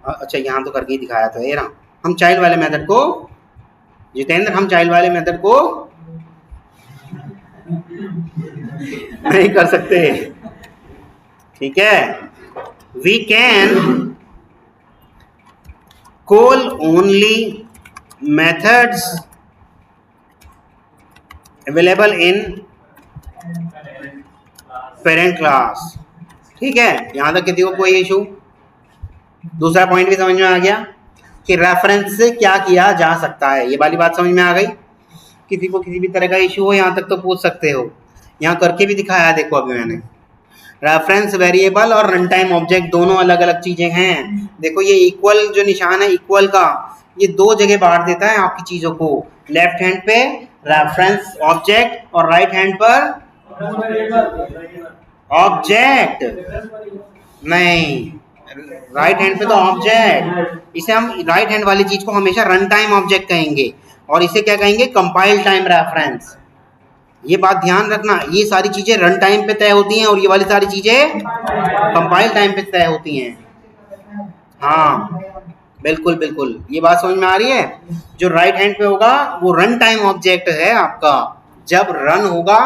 अच्छा यहाँ तो करके ही दिखाया था, ये रहा. हम चाइल्ड वाले मेथड को, जितेंद्र, हम चाइल्ड वाले मेथड को नहीं कर सकते. ठीक है. We can call only methods available in parent class. ठीक है. यहां तक किसी को कोई इशू? दूसरा पॉइंट भी समझ में आ गया कि रेफरेंस से क्या किया जा सकता है. ये वाली बात समझ में आ गई. किसी को किसी भी तरह का इशू हो यहां तक तो पूछ सकते हो. यहां करके भी दिखाया. देखो अभी मैंने रेफरेंस वेरिएबल और रन टाइम ऑब्जेक्ट दोनों अलग अलग चीजें हैं. देखो ये इक्वल जो निशान है इक्वल का, ये दो जगह बांट देता है आपकी चीजों को. लेफ्ट हैंड पे रेफरेंस ऑब्जेक्ट और राइट हैंड पर ऑब्जेक्ट. नहीं, राइट हैंड पे तो ऑब्जेक्ट. इसे हम राइट हैंड वाली चीज को हमेशा रन टाइम ऑब्जेक्ट कहेंगे और इसे क्या कहेंगे? Compile time reference. ये बात ध्यान रखना, ये सारी चीजें रन टाइम पे तय होती हैं और ये वाली सारी चीजें कंपाइल टाइम पे तय होती हैं. हाँ बिल्कुल बिल्कुल, ये बात समझ में आ रही है. जो राइट हैंड पे होगा वो रन टाइम ऑब्जेक्ट है आपका. जब रन होगा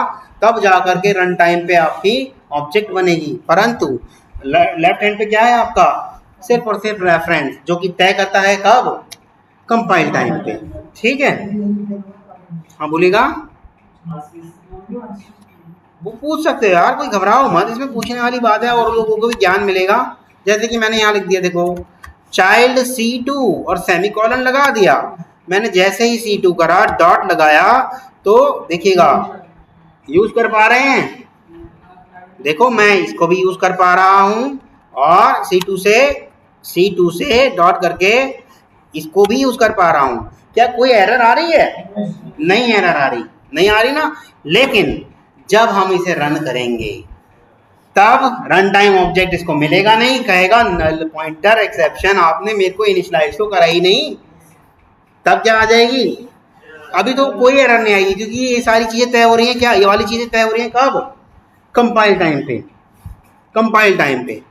तब जाकर के रन टाइम पे आपकी ऑब्जेक्ट बनेगी. परंतु लेफ्ट हैंड पे क्या है आपका? सिर्फ और सिर्फ रेफरेंस, जो कि तय करता है कब? कंपाइल टाइम पे. ठीक है. हाँ बोलिएगा. वो पूछ सकते हो यार, कोई घबराओ मत, इसमें पूछने वाली बात है और लोगों को भी ज्ञान मिलेगा. जैसे कि मैंने यहाँ लिख दिया, देखो चाइल्ड C2 और सेमीकोलन लगा दिया. मैंने जैसे ही C2 करा, डॉट लगाया, तो देखिएगा यूज कर पा रहे हैं. देखो मैं इसको भी यूज कर पा रहा हूं और C2 से डॉट करके इसको भी यूज कर पा रहा हूं. क्या कोई एरर आ रही है? नहीं एरर आ रही, नहीं आ रही ना. लेकिन जब हम इसे रन करेंगे तब रन टाइम ऑब्जेक्ट इसको मिलेगा नहीं, कहेगा नल पॉइंटर एक्सेप्शन, आपने मेरे को इनिशियलाइज तो करा ही नहीं. तब क्या आ जाएगी? अभी तो कोई एरर नहीं आएगी क्योंकि ये सारी चीजें तय हो रही हैं. क्या ये वाली चीजें तय हो रही हैं कब? कंपाइल टाइम पे. कंपाइल टाइम पे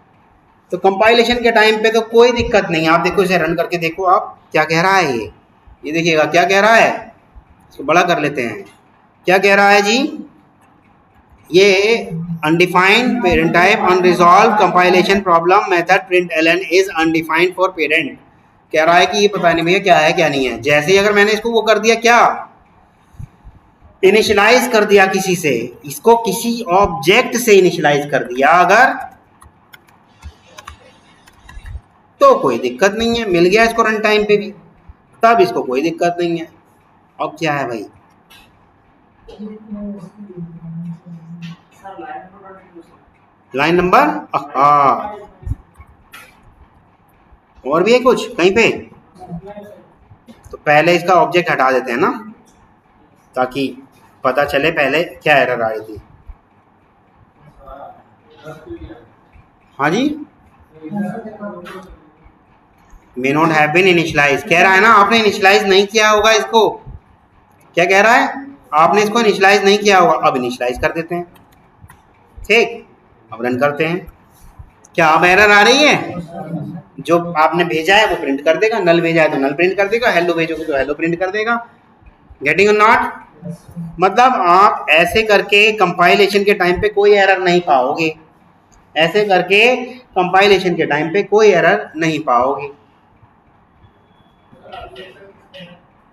तो कंपाइलेशन के टाइम पे तो कोई दिक्कत नहीं. आप देखो इसे रन करके देखो आप क्या कह रहा है. ये देखिएगा क्या कह रहा है. इसको बड़ा कर लेते हैं. क्या कह रहा है जी? ये undefined parent type unresolve compilation problem method print L N is undefined for parent. कह रहा है कि ये पता नहीं भैया क्या है क्या नहीं है. जैसे ही अगर मैंने इसको वो कर दिया, क्या इनिशियलाइज कर दिया किसी से, इसको किसी ऑब्जेक्ट से इनिशियलाइज कर दिया अगर, तो कोई दिक्कत नहीं है. मिल गया इसको रन टाइम पे भी, तब इसको कोई दिक्कत नहीं है. अब क्या है भाई? लाइन नंबर और भी है कुछ कहीं पे? तो पहले इसका ऑब्जेक्ट हटा देते हैं ना, ताकि पता चले पहले क्या एरर आई थी. हाँ जी. May not have been initialize कह रहा है ना. आपने इनिशियलाइज नहीं किया होगा इसको. क्या कह रहा है? आपने इसको इनिशियलाइज नहीं किया होगा. अब इनिशियलाइज कर देते हैं. ठीक, अब रन करते हैं. क्या अब एरर आ रही है? जो आपने भेजा है वो प्रिंट कर देगा. नल भेजा है तो नल प्रिंट कर देगा. हेलो भेजोगे तो हेलो प्रिंट कर देगा. गेटिंग और नॉट? मतलब आप ऐसे करके कंपाइलेशन के टाइम पे कोई एरर नहीं पाओगे. ऐसे करके कंपाइलेशन के टाइम पे कोई एरर नहीं पाओगे.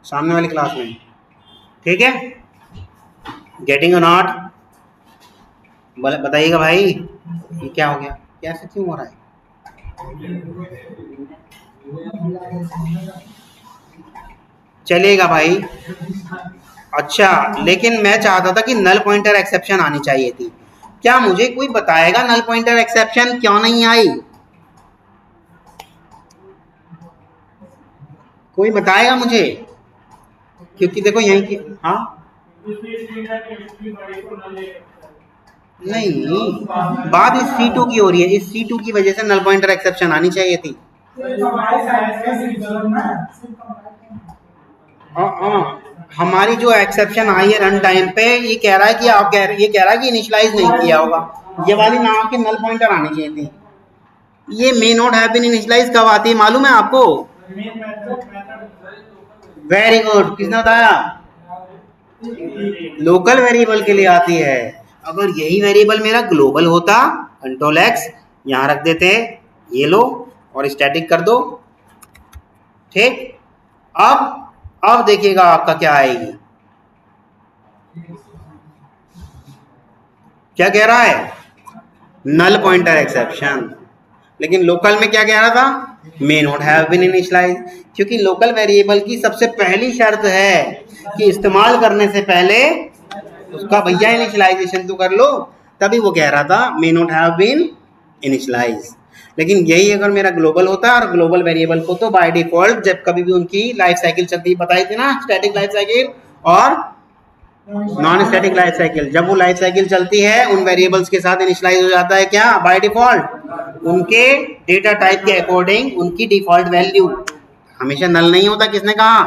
सामने वाली क्लास में. ठीक है. गेटिंग और नॉट? बताइएगा भाई ये क्या हो गया, कैसे क्यों हो रहा है? चलेगा भाई. अच्छा, लेकिन मैं चाहता था कि नल पॉइंटर एक्सेप्शन आनी चाहिए थी. क्या मुझे कोई बताएगा नल पॉइंटर एक्सेप्शन क्यों नहीं आई? कोई बताएगा मुझे? क्योंकि देखो यहीं की, हाँ नहीं, बात इस C2 की हो रही है, इस C2 की वजह से नल पॉइंटर एक्सेप्शन आनी चाहिए थी। हाँ, हमारी जो एक्सेप्शन आई है रन टाइम पे, ये कह रहा है कि ये कह रहा है कि इनिशियलाइज नहीं किया होगा, ये वाली ना आके नल पॉइंटर आनी चाहिए थी। ये may not have been initialise कब आती है मालूम है आपको? वेरी गुड, किसने बताया? लोकल वेरिएबल के लिए आती है। अगर यही वेरिएबल मेरा ग्लोबल होता, कंट्रोल एक्स यहां रख देते, ये लो और स्टैटिक कर दो, ठीक। अब देखिएगा आपका क्या आएगी, क्या कह रहा है? Null pointer exception. लेकिन लोकल में क्या कह रहा था? May not have been initialise, क्योंकि लोकल वेरिएबल की सबसे पहली शर्त है कि इस्तेमाल करने से पहले उसका भैया इनिशियलाइजेशन तो कर लो, तभी वो कह रहा था may not have been initialise. लेकिन यही अगर मेरा ग्लोबल होता और ग्लोबल वेरिएबल को तो बाय डिफॉल्ट जब कभी भी उनकी लाइफ साइकिल चलती बताई थी ना, स्टैटिक लाइफ साइकिल और नॉन स्टैटिक लाइफ साइकिल, जब वो लाइफ साइकिल चलती है उन वेरिएबल्स के साथ इनिशियलाइज हो जाता है क्या बाय डिफॉल्ट, उनके डेटा टाइप के अकॉर्डिंग उनकी डिफॉल्ट वैल्यू, हमेशा नल नहीं होता। किसने कहा?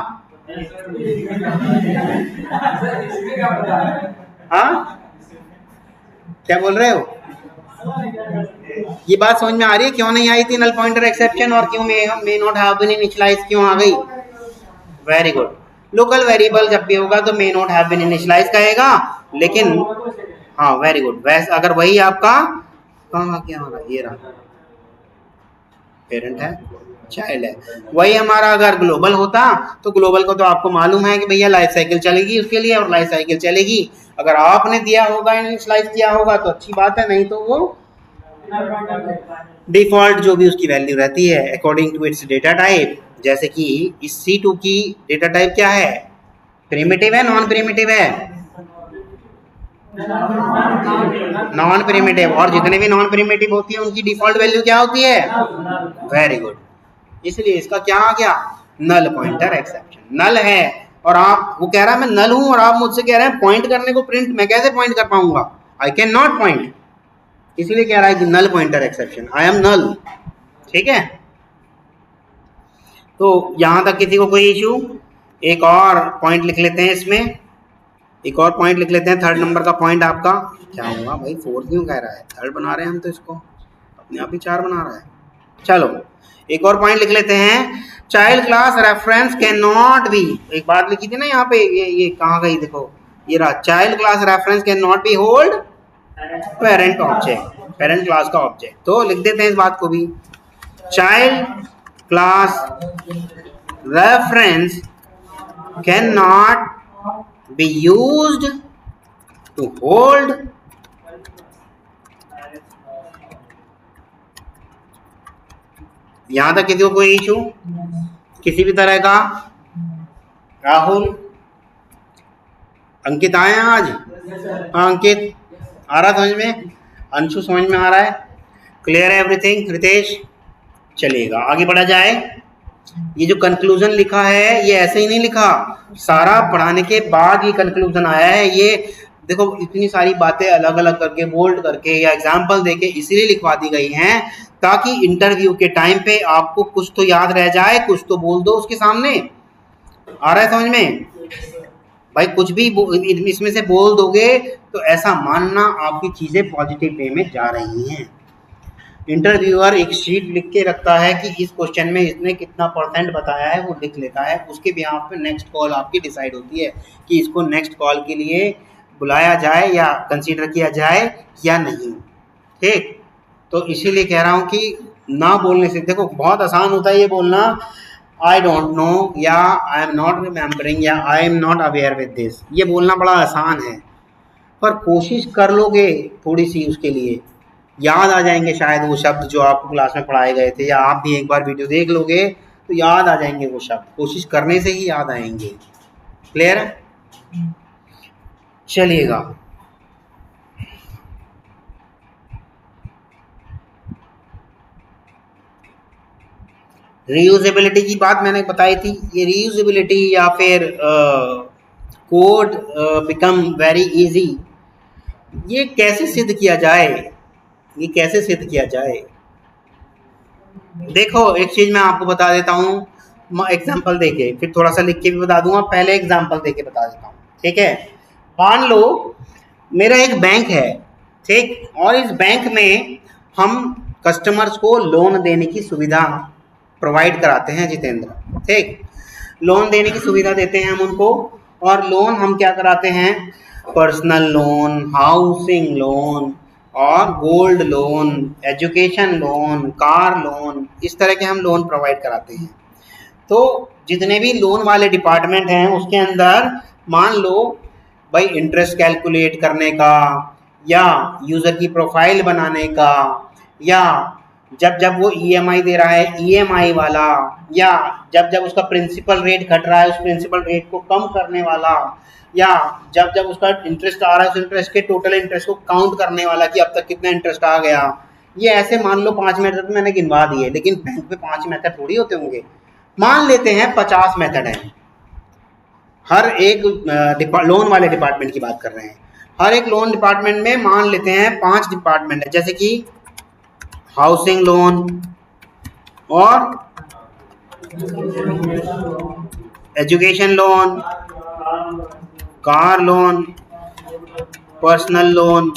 हाँ, क्या बोल रहे हो? ये बात समझ में आ रही है क्यों नहीं आई थी नल पॉइंटर एक्सेप्शन और क्यों may not have been initialise क्यों आ गई? Very good. लोकल वेरिएबल जब भी होगा तो may not have been initialise कहेगा, लेकिन हाँ वेरी गुड। वैसे अगर वही आपका कहाँ क्या हमारा ये रहा पेरेंट है, चाइल्ड है, वही हमारा अगर ग्लोबल होता तो ग्लोबल को तो आपको मालूम है कि भैया लाइफ साइकिल चलेगी उसके लिए और लाइफ साइकिल चलेगी। अगर आपने दिया होगा इनिशियलाइज किया होगा तो अच्छी बात है, नहीं तो वो डिफॉल्ट जो भी उसकी वैल्यू रहती है according to its data type. जैसे कि इस C2 की डेटा टाइप क्या है? प्रिमिटिव है नॉन प्रिमिटिव है? Non primitive. और जितने भी नॉन प्रिमिटिव होती है उनकी डिफॉल्ट वैल्यू क्या होती है? Very good. इसलिए इसका क्या आ गया? नल पॉइंटर एक्सेप्शन। नल है और आप, वो कह रहा है मैं नल हूं और आप मुझसे कह रहे हैं पॉइंट करने को प्रिंट, मैं कैसे पॉइंट कर पाऊंगा? I can not point. इसलिए कह रहा है कि null pointer exception, I am null. ठीक है, तो यहां तक किसी को कोई इशू? एक और पॉइंट लिख लेते हैं इसमें, एक और पॉइंट लिख लेते हैं, थर्ड नंबर का पॉइंट आपका क्या होगा भाई? फोर्थ क्यों कह रहा है? थर्ड बना रहे हैं हम तो, इसको अपने आप ही चार बना रहा है। चलो एक और पॉइंट लिख लेते हैं, child class reference can not be. एक बात लिखी थी ना यहाँ पे, ये कहाँ गई? देखो ये रहा, child class reference can not be hold parent object, parent class का ऑब्जेक्ट। तो लिख देते हैं इस बात को भी, child class reference can not be used to hold यहां तक किसी को कोई इशू किसी भी तरह का? राहुल, अंकित आए हैं आज? हाँ अंकित, आ रहा समझ में? अंशु समझ में आ रहा है? क्लियर है एवरीथिंग? रितेश, चलिएगा आगे बढ़ा जाए। ये जो कंक्लूजन लिखा है ये ऐसे ही नहीं लिखा, सारा पढ़ाने के बाद ये कंक्लूजन आया है। ये देखो इतनी सारी बातें अलग अलग करके बोल्ड करके या एग्जाम्पल देके इसीलिए लिखवा दी गई हैं ताकि इंटरव्यू के टाइम पे आपको कुछ तो याद रह जाए, कुछ तो बोल दो उसके सामने। आ रहा है समझ में भाई? कुछ भी इसमें से बोल दोगे तो ऐसा मानना आपकी चीजें पॉजिटिव वे में जा रही हैं। इंटरव्यूअर एक शीट लिख के रखता है कि इस क्वेश्चन में इसने कितना परसेंट बताया है, वो लिख लेता है, उसके बिहाफ पे नेक्स्ट कॉल आपकी डिसाइड होती है कि इसको नेक्स्ट कॉल के लिए बुलाया जाए या कंसीडर किया जाए या नहीं। ठीक, तो इसीलिए कह रहा हूँ कि ना बोलने से, देखो बहुत आसान होता है ये बोलना आई डोंट नो या आई एम नॉट रिमेम्बरिंग या I am not aware with this, ये बोलना बड़ा आसान है, पर कोशिश कर लोगे थोड़ी सी उसके लिए याद आ जाएंगे शायद वो शब्द जो आपको क्लास में पढ़ाए गए थे, या आप भी एक बार वीडियो देख लोगे तो याद आ जाएंगे वो शब्द, कोशिश करने से ही याद आएंगे। क्लियर है? चलिएगा रीयूजेबिलिटी की बात मैंने बताई थी। ये रीयूजेबिलिटी या फिर कोड बिकम वेरी इजी, ये कैसे सिद्ध किया जाए, ये कैसे सिद्ध किया जाए? देखो एक चीज मैं आपको बता देता हूँ एग्जाम्पल देके, फिर थोड़ा सा लिख के भी बता दूंगा, पहले एग्जाम्पल देके बता देता हूँ, ठीक है। मान लो मेरा एक बैंक है, ठीक, और इस बैंक में हम कस्टमर्स को लोन देने की सुविधा प्रोवाइड कराते हैं जितेंद्र, ठीक, लोन देने की सुविधा देते हैं हम उनको। और लोन हम क्या कराते हैं? पर्सनल लोन, हाउसिंग लोन और gold loan, education loan, car loan, इस तरह के हम लोन प्रोवाइड कराते हैं। तो जितने भी लोन वाले डिपार्टमेंट हैं उसके अंदर मान लो भाई इंटरेस्ट कैलकुलेट करने का, या यूज़र की प्रोफाइल बनाने का, या जब जब वो ईएमआई दे रहा है ईएमआई वाला, या जब जब उसका प्रिंसिपल रेट घट रहा है उस प्रिंसिपल रेट को कम करने वाला, या जब जब उसका इंटरेस्ट आ रहा है उस इंटरेस्ट के टोटल इंटरेस्ट को काउंट करने वाला कि अब तक कितना इंटरेस्ट आ गया। ये ऐसे मान लो 5 मेथड मैंने गिनवा दिए, लेकिन बैंक में 5 मेथड थोड़ी होते होंगे। मान लेते हैं 50 मेथड हैं, हर एक लोन वाले डिपार्टमेंट की बात कर रहे हैं। हर एक लोन डिपार्टमेंट में मान लेते हैं 5 डिपार्टमेंट है, जैसे कि हाउसिंग लोन और education loan, car loan, personal loan,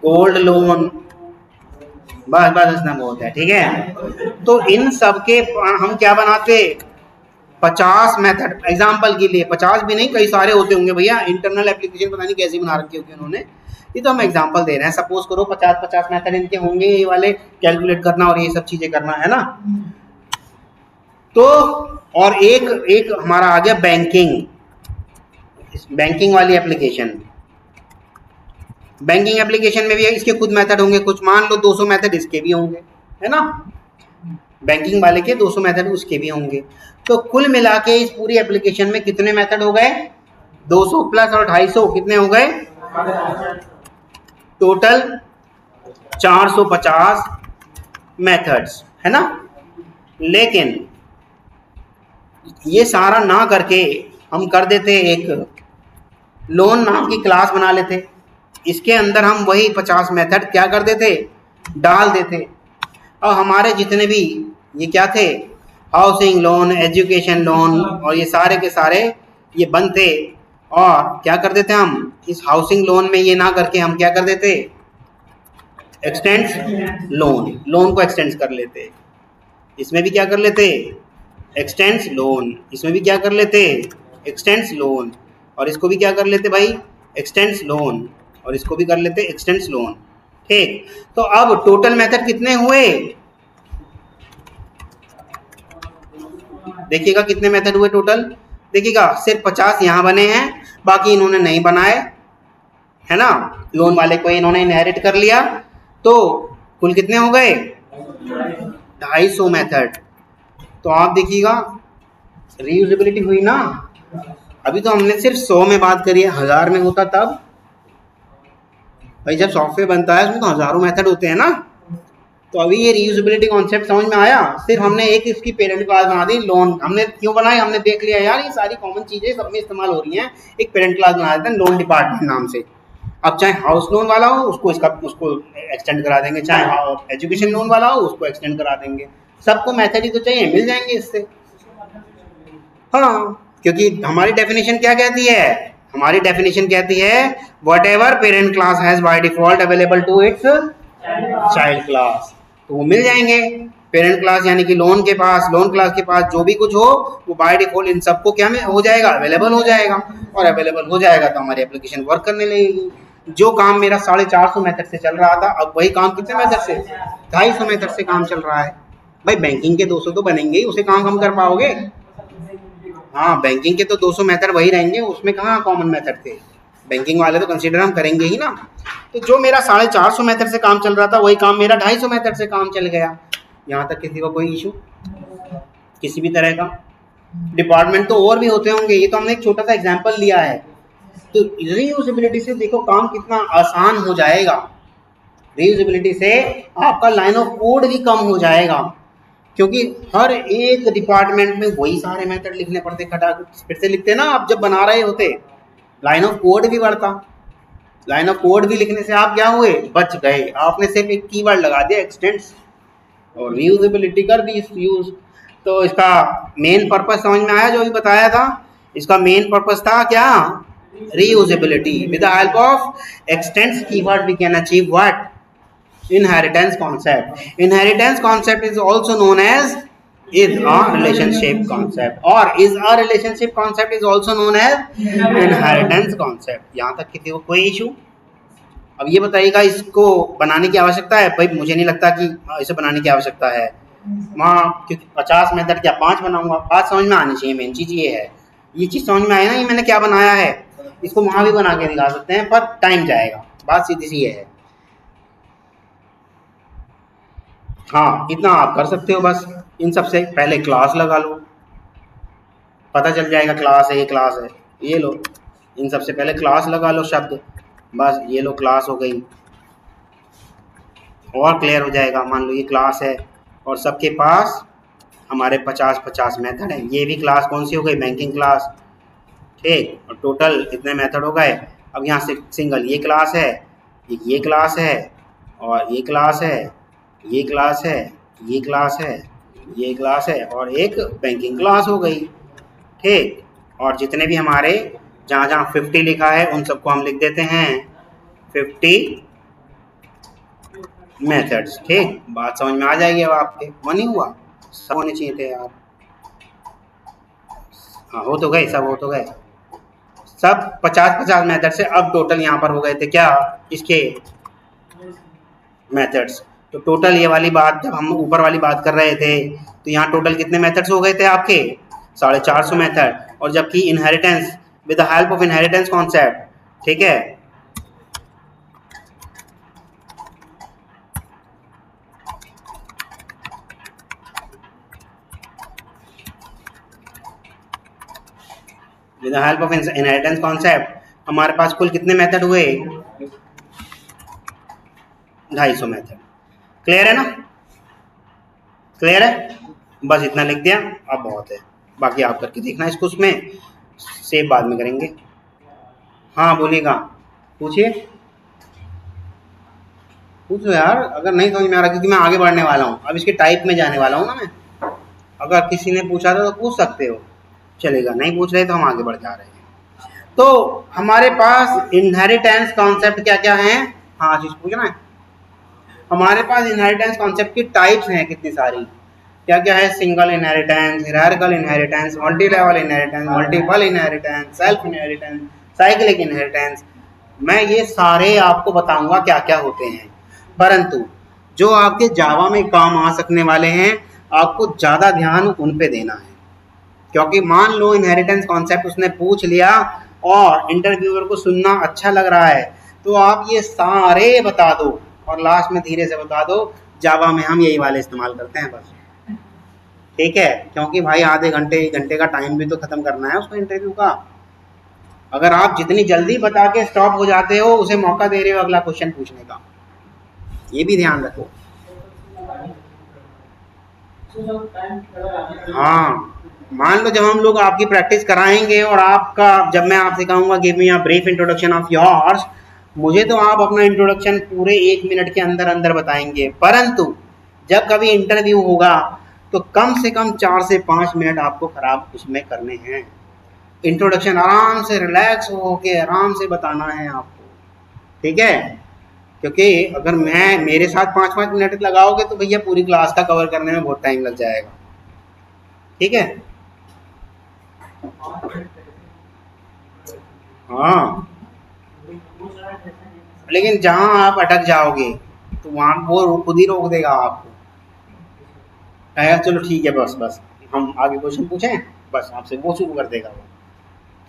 gold loan, बस बस इतना बहुत है, ठीक है। तो इन सब के हम क्या बनाते? 50 मेथड, एग्जाम्पल के लिए 50 भी नहीं, कई सारे होते होंगे भैया, इंटरनल एप्लीकेशन पता नहीं कैसी बना रखी होगी उन्होंने, ये तो हम एग्जाम्पल दे रहे हैं। सपोज करो 50 मेथड इनके होंगे, ये वाले कैलकुलेट करना और ये सब चीजें करना है ना। तो और एक हमारा आ गया बैंकिंग, बैंकिंग वाली एप्लीकेशन। बैंकिंग एप्लीकेशन में भी इसके खुद मेथड होंगे कुछ, मान लो 200 मेथड इसके भी होंगे, है ना, बैंकिंग वाले के 200 मेथड उसके भी होंगे। तो कुल मिला के इस पूरी एप्लीकेशन में कितने मेथड हो गए? 200 प्लस और 250 कितने हो गए? टोटल 450 मेथड्स, है ना। लेकिन ये सारा ना करके हम कर देते एक लोन नाम की क्लास बना लेते, इसके अंदर हम वही 50 मेथड क्या कर देते? डाल देते। और हमारे जितने भी ये क्या थे, हाउसिंग लोन, एजुकेशन लोन और ये सारे के सारे ये बनते, और क्या कर देते हम इस हाउसिंग लोन में ये ना करके हम क्या कर देते? एक्सटेंड्स लोन, लोन को एक्सटेंड कर लेते। इसमें भी क्या कर लेते? एक्सटेंड्स लोन, इसमें भी क्या कर लेते? एक्सटेंड्स लोन, और इसको भी क्या कर लेते भाई? एक्सटेंड्स लोन, और इसको भी कर लेते एक्सटेंड्स लोन, ठीक। तो अब टोटल मेथड कितने हुए? देखिएगा कितने मेथड हुए टोटल, देखिएगा सिर्फ 50 यहाँ बने हैं, बाकी इन्होंने नहीं बनाए, है ना, लोन वाले को इन्होंने इनहेरिट कर लिया। तो कुल कितने हो गए? 250 मेथड। तो आप देखिएगा रीयूजेबिलिटी हुई ना। अभी तो हमने सिर्फ 100 में बात करी है, 1000 में होता तब भाई, जब सॉफ्टवेयर बनता है उसमें तो हजारों मेथड होते हैं ना। तो अभी ये रीयूजेबिलिटी कॉन्सेप्ट समझ में आया। सिर्फ हमने एक इसकी पेरेंट क्लास बना दी लोन, हमने क्यों बनाई? हमने देख लिया यार ये सारी कॉमन चीजें सब में इस्तेमाल हो रही हैं, एक पेरेंट क्लास बना देते हैं लोन डिपार्टमेंट नाम से। अब चाहे हाउस लोन वाला हो उसको उसको एक्सटेंड करा देंगे, चाहे एजुकेशन लोन वाला हो उसको एक्सटेंड करा देंगे। सबको मेथड ही तो चाहिए, मिल जाएंगे इससे। हाँ, क्योंकि हमारी डेफिनेशन क्या कहती है? हमारी डेफिनेशन कहती है whatever parent class has by default available to its child class, तो वो मिल जाएंगे। पेरेंट क्लास यानी कि लोन के पास, लोन क्लास के पास जो भी कुछ हो वो बाय डिफॉल्ट इन सबको क्या में हो जाएगा? अवेलेबल हो जाएगा। और अवेलेबल हो जाएगा तो हमारी एप्लीकेशन वर्क करने लगेगी। जो काम मेरा 450 मेथड से चल रहा था, अब वही काम कितने मेथड से? 250 मेथड से काम चल रहा है। भाई बैंकिंग के 200 तो बनेंगे ही, उसे काम कम कर पाओगे? हाँ, बैंकिंग के तो 200 मेथड वही रहेंगे, उसमें कहाँ कॉमन मेथड थे? बैंकिंग वाले तो कंसीडर हम करेंगे ही ना। तो जो मेरा 450 मेथड से काम चल रहा था वही काम मेरा 250 मेथड से काम चल गया। यहाँ तक किसी को कोई इशू किसी भी तरह का? डिपार्टमेंट तो और भी होते होंगे, ये तो हमने एक छोटा सा एग्जांपल लिया है। तो रीयूजेबिलिटी से देखो काम कितना आसान हो जाएगा। रीयूजेबिलिटी से आपका लाइन ऑफ कोड भी कम हो जाएगा। क्योंकि हर एक डिपार्टमेंट में वही सारे मेथड लिखने पड़ते, खटा फिर से लिखते ना आप जब बना रहे होते, लाइन ऑफ कोड भी बढ़ता। लाइन ऑफ कोड भी लिखने से आप क्या हुए, बच गए। आपने सिर्फ एक कीवर्ड लगा दिया एक्सटेंड्स और रीयूजेबिलिटी कर दी यूज। तो इसका मेन पर्पस समझ में आया जो अभी बताया था। इसका मेन पर्पस था क्या, reusability. With the help of extends keyword we can achieve what, inheritance concept. Inheritance concept is also known as is a relationship concept, or is a relationship concept is also known as inheritance concept. यहाँ तक किसी को कोई issue? अब ये बताइएगा इसको बनाने की आवश्यकता है? भाई मुझे नहीं लगता कि इसे बनाने की आवश्यकता है वहाँ, क्योंकि 50 मेथड क्या 5 बनाऊंगा। बात समझ में आनी चाहिए, मेन चीज़ ये है। ये चीज़ समझ में आई ना, ये मैंने क्या बनाया है, इसको वहाँ भी बना के दिखा सकते हैं पर टाइम जाएगा। बात सीधी सी है। हाँ इतना आप कर सकते हो बस। इन सबसे पहले क्लास लगा लो, पता चल जाएगा क्लास है, ये क्लास है, ये लो। इन सबसे पहले क्लास लगा लो शब्द, बस ये लो क्लास हो गई। और क्लियर हो जाएगा। मान लो ये क्लास है और सबके पास हमारे 50-50 मेथड हैं। ये भी क्लास कौन सी हो गई, बैंकिंग क्लास, ठीक। और टोटल कितने मेथड हो गए। अब यहाँ से सिंगल ये क्लास है, ये क्लास है, और ये क्लास है, ये क्लास है, ये क्लास है, ये क्लास है, और एक बैंकिंग क्लास हो गई, ठीक। और जितने भी हमारे जहाँ जहाँ 50 लिखा है उन सबको हम लिख देते हैं 50 मेथड्स, ठीक। बात समझ में आ जाएगी अब आपके। वो नहीं हुआ, सब होने चाहिए थे यार। हाँ हो तो गए, सब हो तो गए, सब 50-50 मेथड से। अब टोटल यहाँ पर हो गए थे क्या, इसके मेथड्स। तो टोटल ये वाली बात जब हम ऊपर वाली बात कर रहे थे तो यहाँ टोटल कितने मेथड्स हो गए थे आपके, 450 मेथड। और जबकि inheritance, with the help of inheritance concept, ठीक है, with the help of inheritance concept हमारे पास कुल कितने मेथड हुए, 250 मेथड। क्लियर है ना, क्लियर है। बस इतना लिख दिया, अब बहुत है। बाकी आप करके देखना इसको, उसमें सेव बाद में करेंगे। हाँ बोलिएगा, पूछिए, पूछो यार अगर नहीं समझ में आ रहा, क्योंकि मैं आगे बढ़ने वाला हूँ। अब इसके टाइप में जाने वाला हूँ ना मैं। अगर किसी ने पूछा था तो पूछ सकते हो, चलेगा। नहीं पूछ रहे तो हम आगे बढ़ जा रहे हैं। तो हमारे पास इनहेरिटेंस कॉन्सेप्ट क्या क्या है, हाँ चीज पूछना है। हमारे पास इनहेरिटेंस कॉन्सेप्ट की टाइप्स हैं कितनी सारी, क्या क्या है, single inheritance, hierarchical inheritance, multi level inheritance, multiple inheritance, self inheritance, cyclic inheritance. मैं ये सारे आपको बताऊंगा क्या क्या होते हैं, परंतु जो आपके जावा में काम आ सकने वाले हैं आपको ज़्यादा ध्यान उन पे देना है। क्योंकि मान लो इनहेरिटेंस कॉन्सेप्ट उसने पूछ लिया और इंटरव्यूअर को सुनना अच्छा लग रहा है तो आप ये सारे बता दो और लास्ट में धीरे से बता दो जावा में हम यही वाले इस्तेमाल करते हैं बस, ठीक है। क्योंकि भाई आधे घंटे 1 घंटे का टाइम भी तो खत्म करना है उसको इंटरव्यू का। अगर आप जितनी जल्दी बता के स्टॉप हो जाते हो उसे मौका दे रहे हो अगला क्वेश्चन पूछने का, ये भी ध्यान रखो। हाँ मान लो जब हम लोग आपकी प्रैक्टिस कराएंगे और आपका, जब मैं आपसे कहूँगा give me a brief introduction of yours, मुझे तो आप अपना इंट्रोडक्शन पूरे 1 मिनट के अंदर अंदर बताएंगे, परंतु जब कभी इंटरव्यू होगा तो कम से कम 4 से 5 मिनट आपको खराब उसमें करने हैं। इंट्रोडक्शन आराम से रिलैक्स होके आराम से बताना है आपको, ठीक है। क्योंकि अगर मेरे साथ 5-5 मिनट लगाओगे तो भैया पूरी क्लास का कवर करने में बहुत टाइम लग जाएगा, ठीक है। हाँ लेकिन जहाँ आप अटक जाओगे तो वहाँ वो खुद ही रोक देगा आपको, कहेगा चलो ठीक है बस बस हम आगे क्वेश्चन पूछें, बस आपसे वो शुरू कर देगा वो,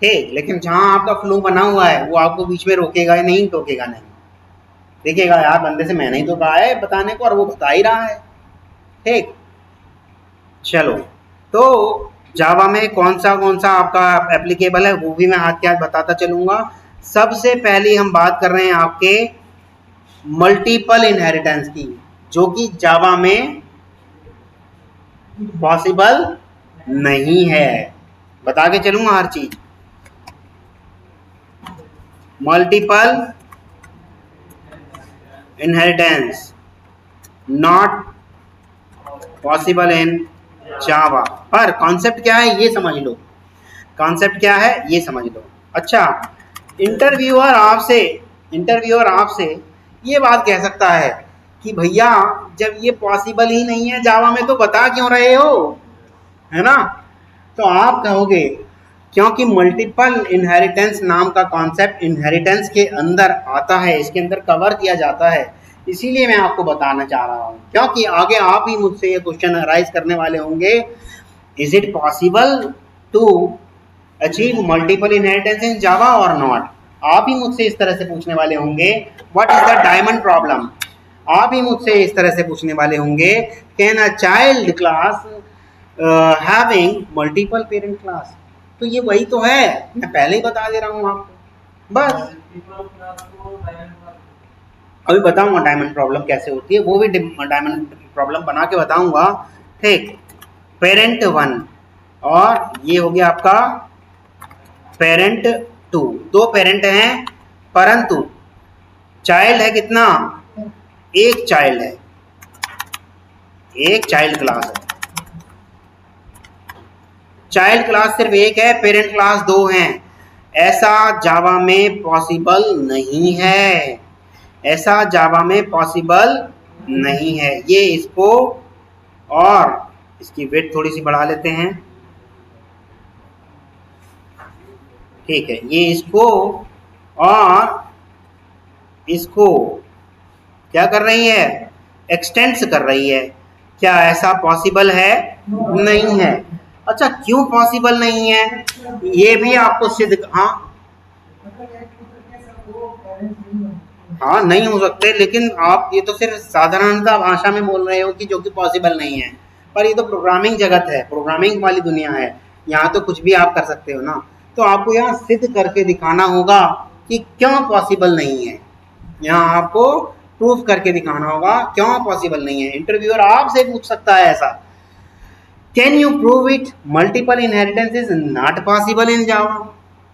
ठीक। लेकिन जहाँ आपका फ्लो बना हुआ है वो आपको बीच में रोकेगा या नहीं, टोकेगा नहीं, देखिएगा यार बंदे से मैंने ही तो कहा है बताने को और वो बता ही रहा है, ठीक। चलो तो जावा में कौन सा आपका एप्लीकेबल है वो भी मैं हाथ के हाथ बताता चलूँगा। सबसे पहले हम बात कर रहे हैं आपके मल्टीपल इनहेरिटेंस की, जो कि जावा में पॉसिबल नहीं है। बता के चलूंगा हर चीज। Multiple inheritance not possible in Java. पर कॉन्सेप्ट क्या है ये समझ लो, कॉन्सेप्ट क्या है ये समझ लो। अच्छा, इंटरव्यूअर आपसे ये बात कह सकता है कि भैया जब ये पॉसिबल ही नहीं है जावा में तो बता क्यों रहे हो, है ना। तो आप कहोगे क्योंकि मल्टीपल इनहेरिटेंस नाम का कॉन्सेप्ट इनहेरिटेंस के अंदर आता है, इसके अंदर कवर किया जाता है, इसीलिए मैं आपको बताना चाह रहा हूँ। क्योंकि आगे आप ही मुझसे ये क्वेश्चन राइज करने वाले होंगे, is it possible to achieve multiple inheritance in Java और नॉट। आप ही मुझसे इस तरह से पूछने वाले होंगे what is the diamond problem. आप ही मुझसे इस तरह से पूछने वाले होंगे can a child class having multiple parent class. तो ये वही तो है, मैं पहले ही बता दे रहा हूँ आपको। बस अभी बताऊंगा डायमंड प्रॉब्लम कैसे होती है, वो भी डायमंड प्रॉब्लम बना के बताऊंगा। ठीक, पेरेंट 1 और ये हो गया आपका पेरेंट 2, दो पेरेंट हैं परंतु चाइल्ड है कितना, एक चाइल्ड है, एक चाइल्ड क्लास है। चाइल्ड क्लास सिर्फ एक है, पेरेंट क्लास 2 हैं। ऐसा जावा में पॉसिबल नहीं है, ऐसा जावा में पॉसिबल नहीं है। ये इसको और इसकी वेट थोड़ी सी बढ़ा लेते हैं, ठीक है। ये इसको और इसको क्या कर रही है, एक्सटेंड्स कर रही है। क्या ऐसा पॉसिबल है, नहीं है। अच्छा, क्यों पॉसिबल नहीं है ये भी आपको सिद्ध, हाँ नहीं हो सकते, लेकिन आप ये तो सिर्फ साधारणता भाषा में बोल रहे हो कि जो कि पॉसिबल नहीं है। पर ये तो प्रोग्रामिंग जगत है, प्रोग्रामिंग वाली दुनिया है, यहाँ तो कुछ भी आप कर सकते हो ना। तो आपको यहाँ सिद्ध करके दिखाना होगा कि क्यों पॉसिबल नहीं है, यहाँ आपको प्रूफ करके दिखाना होगा क्यों पॉसिबल नहीं है। इंटरव्यूअर आपसे पूछ सकता है ऐसा, can you prove it multiple inheritance is not possible in Java.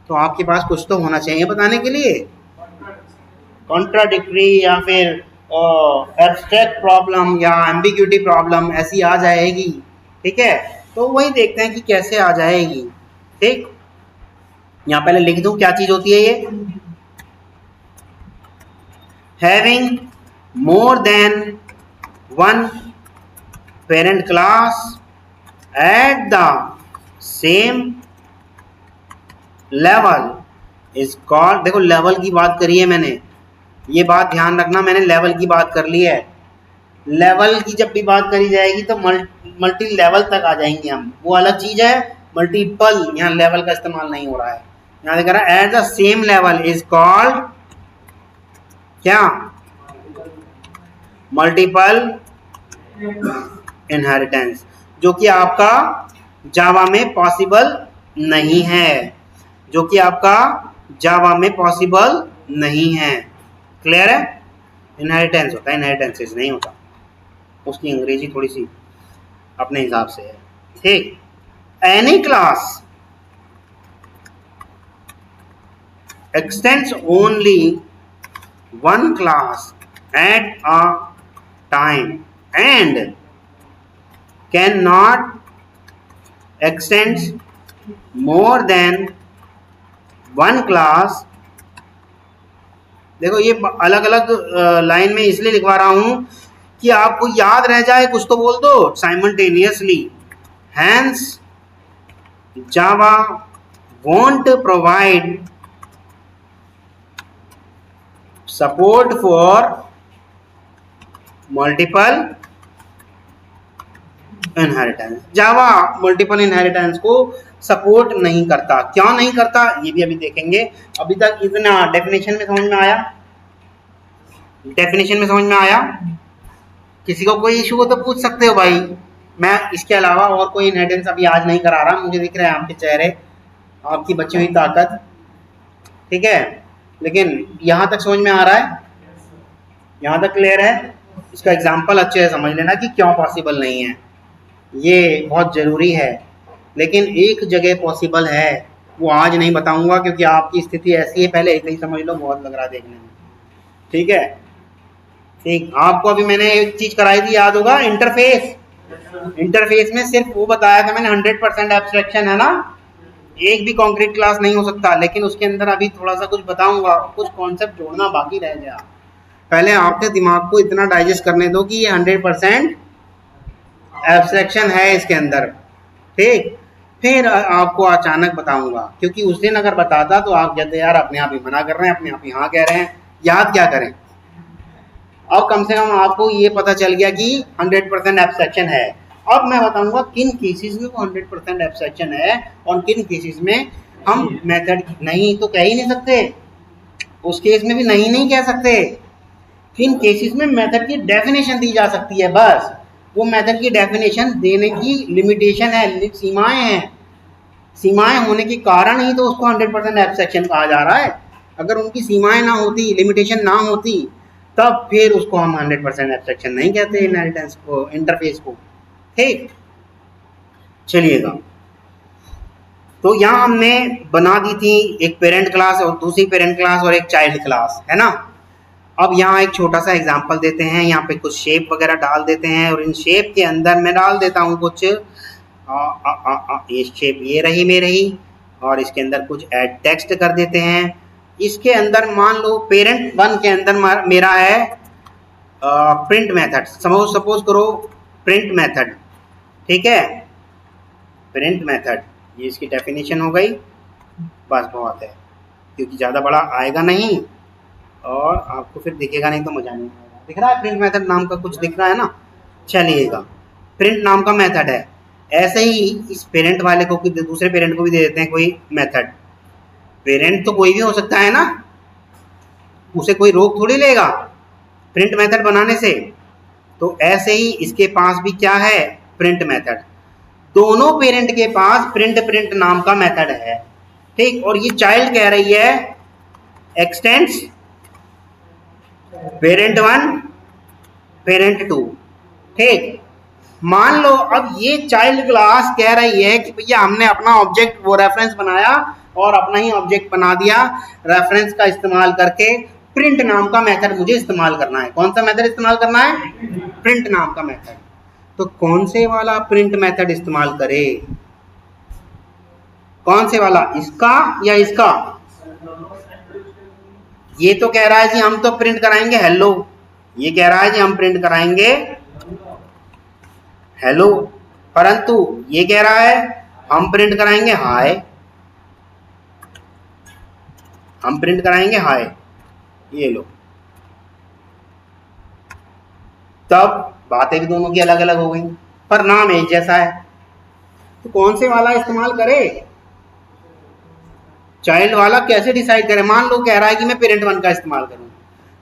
तो आपके पास कुछ तो होना चाहिए बताने के लिए, कॉन्ट्राडिक्टरी या फिर एब्स्ट्रैक्ट प्रॉब्लम या एम्बिग्यूटी प्रॉब्लम ऐसी आ जाएगी, ठीक है। तो वही देखते हैं कि कैसे आ जाएगी। ठीक, यहाँ पहले लिख दूं क्या चीज होती है ये, having more than one parent class at the same level is called. देखो लेवल की बात करी है मैंने, ये बात ध्यान रखना, मैंने लेवल की बात कर ली है। लेवल की जब भी बात करी जाएगी तो मल्टी लेवल तक आ जाएंगे हम, वो अलग चीज है। मल्टीपल, यहाँ लेवल का इस्तेमाल नहीं हो रहा है, यहाँ देख रहा है at the same level is called क्या, मल्टीपल इनहेरिटेंस, जो कि आपका जावा में पॉसिबल नहीं है, जो कि आपका जावा में पॉसिबल नहीं है। क्लियर है, इनहेरिटेंस होता है, इनहेरिटेंसेस नहीं होता, उसकी अंग्रेजी थोड़ी सी अपने हिसाब से है। ठीक, any class extends only one class at a time and cannot extend more than one class। देखो ये अलग अलग लाइन में इसलिए लिखवा रहा हूं कि आपको याद रह जाए, कुछ तो बोल दो simultaneously. Hence Java won't provide support for multiple inheritance. Java multiple inheritance को सपोर्ट नहीं करता। क्यों नहीं करता ये भी अभी देखेंगे। अभी तक इतना डेफिनेशन में समझ में आया, डेफिनेशन में समझ में आया। किसी को कोई इशू हो तो पूछ सकते हो भाई, मैं इसके अलावा और कोई इनहेरिटेंस अभी आज नहीं करा रहा। मुझे दिख रहा है आपके चेहरे, आपकी बची हुई ताकत, ठीक है। लेकिन यहाँ तक समझ में आ रहा है, यहाँ तक क्लियर है। इसका एग्जाम्पल अच्छे से समझ लेना कि क्यों पॉसिबल नहीं है। ये बहुत ज़रूरी है, लेकिन एक जगह पॉसिबल है, वो आज नहीं बताऊंगा क्योंकि आपकी स्थिति ऐसी है, पहले इतना ही समझ लो, बहुत लग रहा है देखने में। ठीक है, ठीक। आपको अभी मैंने एक चीज कराई थी, याद होगा, इंटरफेस। इंटरफेस में सिर्फ वो बताया था मैंने, 100% एब्स्ट्रैक्शन है ना, एक भी कॉन्क्रीट क्लास नहीं हो सकता, लेकिन उसके अंदर अभी थोड़ा सा कुछ बताऊंगा, कुछ कॉन्सेप्ट जोड़ना बाकी रह गया। पहले आपके दिमाग को इतना डाइजेस्ट करने दो कि ये 100% एब्स्ट्रैक्शन है इसके अंदर, ठीक। फिर आपको अचानक बताऊंगा, क्योंकि उस दिन अगर बताता तो आप कहते यार अपने आप ही मना कर रहे हैं, अपने आप ही हाँ कह रहे हैं, याद क्या करें। अब कम से कम आपको ये पता चल गया कि 100% एब्स्ट्रैक्शन है। अब मैं बताऊंगा किन केसेस में वो 100% एब्स्ट्रैक्शन है और किन केसेस में हम मेथड नहीं तो कह ही नहीं सकते, उस केस में भी नहीं कह सकते। किन केसेस में मेथड की डेफिनेशन दी जा सकती है, बस वो मेथड की डेफिनेशन देने की लिमिटेशन है, सीमाएं हैं। सीमाएं होने के कारण ही तो उसको 100% एब्स्ट्रैक्शन कहा जा रहा है। अगर उनकी सीमाएं ना होती, लिमिटेशन ना होती, तब फिर उसको हम 100% एब्स्ट्रैक्शन नहीं कहते इनहेरिटेंस को, इंटरफेस को, ठीक। चलिएगा, तो यहाँ हमने बना दी थी एक पेरेंट क्लास और दूसरी पेरेंट क्लास और एक चाइल्ड क्लास, है ना। अब यहाँ एक छोटा सा एग्जांपल देते हैं, यहाँ पे कुछ शेप वगैरह डाल देते हैं और इन शेप के अंदर मैं डाल देता हूँ कुछ ये शेप ये रही मेरी, और इसके अंदर कुछ ऐड टेक्स्ट कर देते हैं। इसके अंदर मान लो पेरेंट 1 के अंदर मेरा है प्रिंट मेथड, सपोज करो प्रिंट मेथड, ठीक है, प्रिंट मेथड, ये इसकी डेफिनेशन हो गई, बस बहुत है, क्योंकि ज़्यादा बड़ा आएगा नहीं और आपको फिर दिखेगा नहीं तो मजा नहीं आएगा। दिख रहा है प्रिंट मेथड नाम का कुछ दिख रहा है ना। चलिएगा, प्रिंट नाम का मेथड है, ऐसे ही इस पेरेंट वाले को दूसरे पेरेंट को भी दे देते हैं कोई मेथड। पेरेंट तो कोई भी हो सकता है ना, उसे कोई रोक थोड़ी लेगा प्रिंट मेथड बनाने से। तो ऐसे ही इसके पास भी क्या है, प्रिंट मेथड। दोनों पेरेंट के पास प्रिंट नाम का मेथड है, ठीक। और ये चाइल्ड कह रही है एक्सटेंड्स पेरेंट 1 पेरेंट 2, ठीक। मान लो अब ये चाइल्ड क्लास कह रही है कि भैया हमने अपना ऑब्जेक्ट वो रेफरेंस बनाया और अपना ही ऑब्जेक्ट बना दिया, रेफरेंस का इस्तेमाल करके प्रिंट नाम का मेथड मुझे इस्तेमाल करना है। कौन सा मेथड इस्तेमाल करना है, प्रिंट नाम का मेथड। तो कौन से वाला प्रिंट मेथड इस्तेमाल करे, कौन से वाला, इसका या इसका। ये तो कह रहा है जी हम तो प्रिंट कराएंगे हेलो, ये कह रहा है जी हम प्रिंट कराएंगे हेलो, परंतु ये कह रहा है हम प्रिंट कराएंगे हाय, हम प्रिंट कराएंगे हाय। ये लो, तब बातें भी दोनों की अलग अलग हो गई, पर नाम एक जैसा है। तो कौन से वाला इस्तेमाल करे, चाइल्ड वाला कैसे डिसाइड करे। मान लो कह रहा है कि मैं पेरेंट 1 का इस्तेमाल करूं,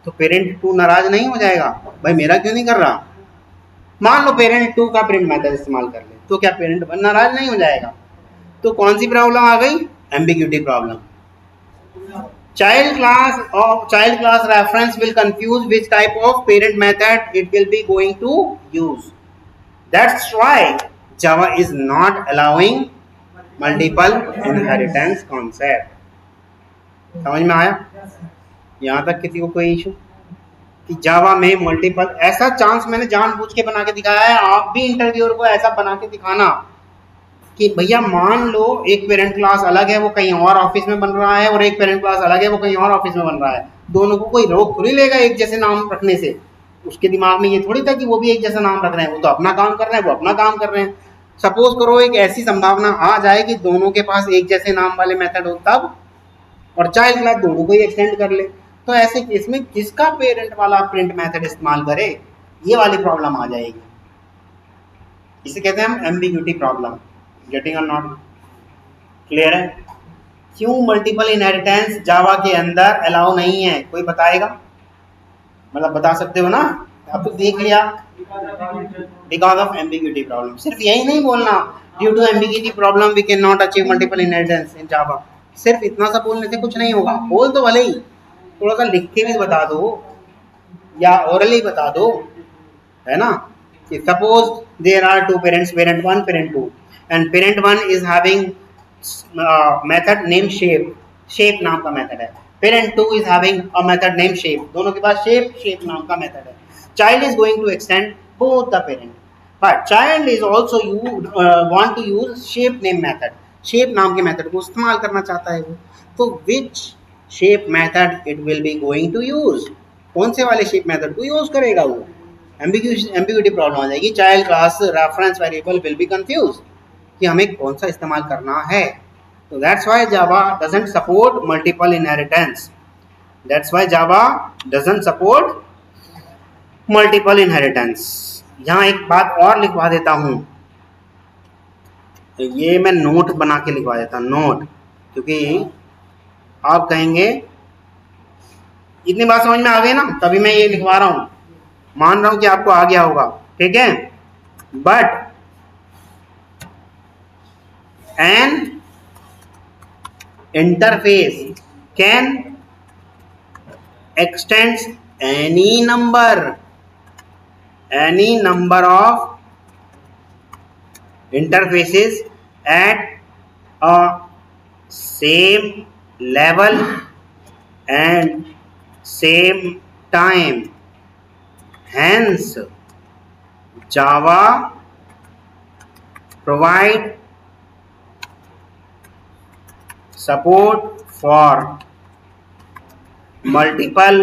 तो पेरेंट 2 नाराज नहीं हो जाएगा, भाई मेरा क्यों नहीं कर रहा। मान लो पेरेंट 2 का प्रिंट मेथड इस्तेमाल कर ले, तो क्या पेरेंट 1 नाराज नहीं हो जाएगा। तो कौन सी प्रॉब्लम आ गई, ambiguity problem. child class reference will confuse which type of parent method it will be going to use. That's why Java is not allowing multiple inheritance concept. समझ में आया, यहाँ तक किसी को कोई इशू कि जावा में मल्टीपल, ऐसा चांस मैंने जानबूझ के बना के दिखाया है। आप भी इंटरव्यूअर को ऐसा बना के दिखाना कि भैया मान लो एक पेरेंट क्लास अलग है वो कहीं और ऑफिस में बन रहा है और एक पेरेंट क्लास अलग है वो कहीं और ऑफिस में बन रहा है, दोनों को कोई रोक थोड़ी लेगा एक जैसे नाम रखने से। उसके दिमाग में ये थोड़ी था कि वो भी एक जैसा नाम रख रहे हैं, वो तो अपना काम कर रहे हैं, वो अपना काम कर रहे हैं। सपोज करो एक ऐसी संभावना आ जाए कि दोनों के पास एक जैसे नाम वाले मेथड हो तब, और चाइल्ड क्लास दोनों को ही एक्सटेंड कर ले, तो ऐसे केस में किसका पेरेंट वाला प्रिंट मेथड इस्तेमाल करे, ये वाली प्रॉब्लम आ जाएगी। इसे कहते हैं हम एम्बिग्यूटी प्रॉब्लम। गेटिंग और नॉट क्लियर है। क्यों मल्टीपल इनहेरिटेंस जावा के अंदर अलाउ नहीं है, कोई बताएगा, मतलब बता सकते हो ना, अब तो देख लिया, बिकॉज ऑफ एम्बिग्यूटी प्रॉब्लम। सिर्फ यही नहीं बोलना, due to ambiguity problem we can not achieve multiple inheritance in Java. सिर्फ इतना सा बोलने से कुछ नहीं होगा, बोल तो भले ही, थोड़ा सा लिख के भी बता दो या ओरली बता दो, है ना। suppose there are two parents, parent 1, parent 2, and parent 1 is having method named shape नाम का method है, parent 2 is having a method named shape, दोनों के पास shape नाम का method है. Child is going to extend both the parent, but child is also want to use shape name method, shape नाम के method को इस्तेमाल करना चाहता है वो. तो which shape method it will be going to use, कौन से वाले shape method को यूज करेगा वो. एम्बिग्यूटी प्रॉब्लम आ जाएगी. Child class reference variable will be confuse कि हमें कौन सा इस्तेमाल करना है. तो that's why Java doesn't support multiple inheritance. That's why Java doesn't support multiple inheritance. यहाँ एक बात और लिखवा देता हूँ, ये मैं नोट बना के लिखवा देता हूँ, नोट, क्योंकि आप कहेंगे इतनी बात समझ में आ गई ना, तभी मैं ये लिखवा रहा हूँ. मान रहा हूं कि आपको आ गया होगा, ठीक है. But N interface can x tends any number of interfaces at a same level and same time. Hence, Java provide support for multiple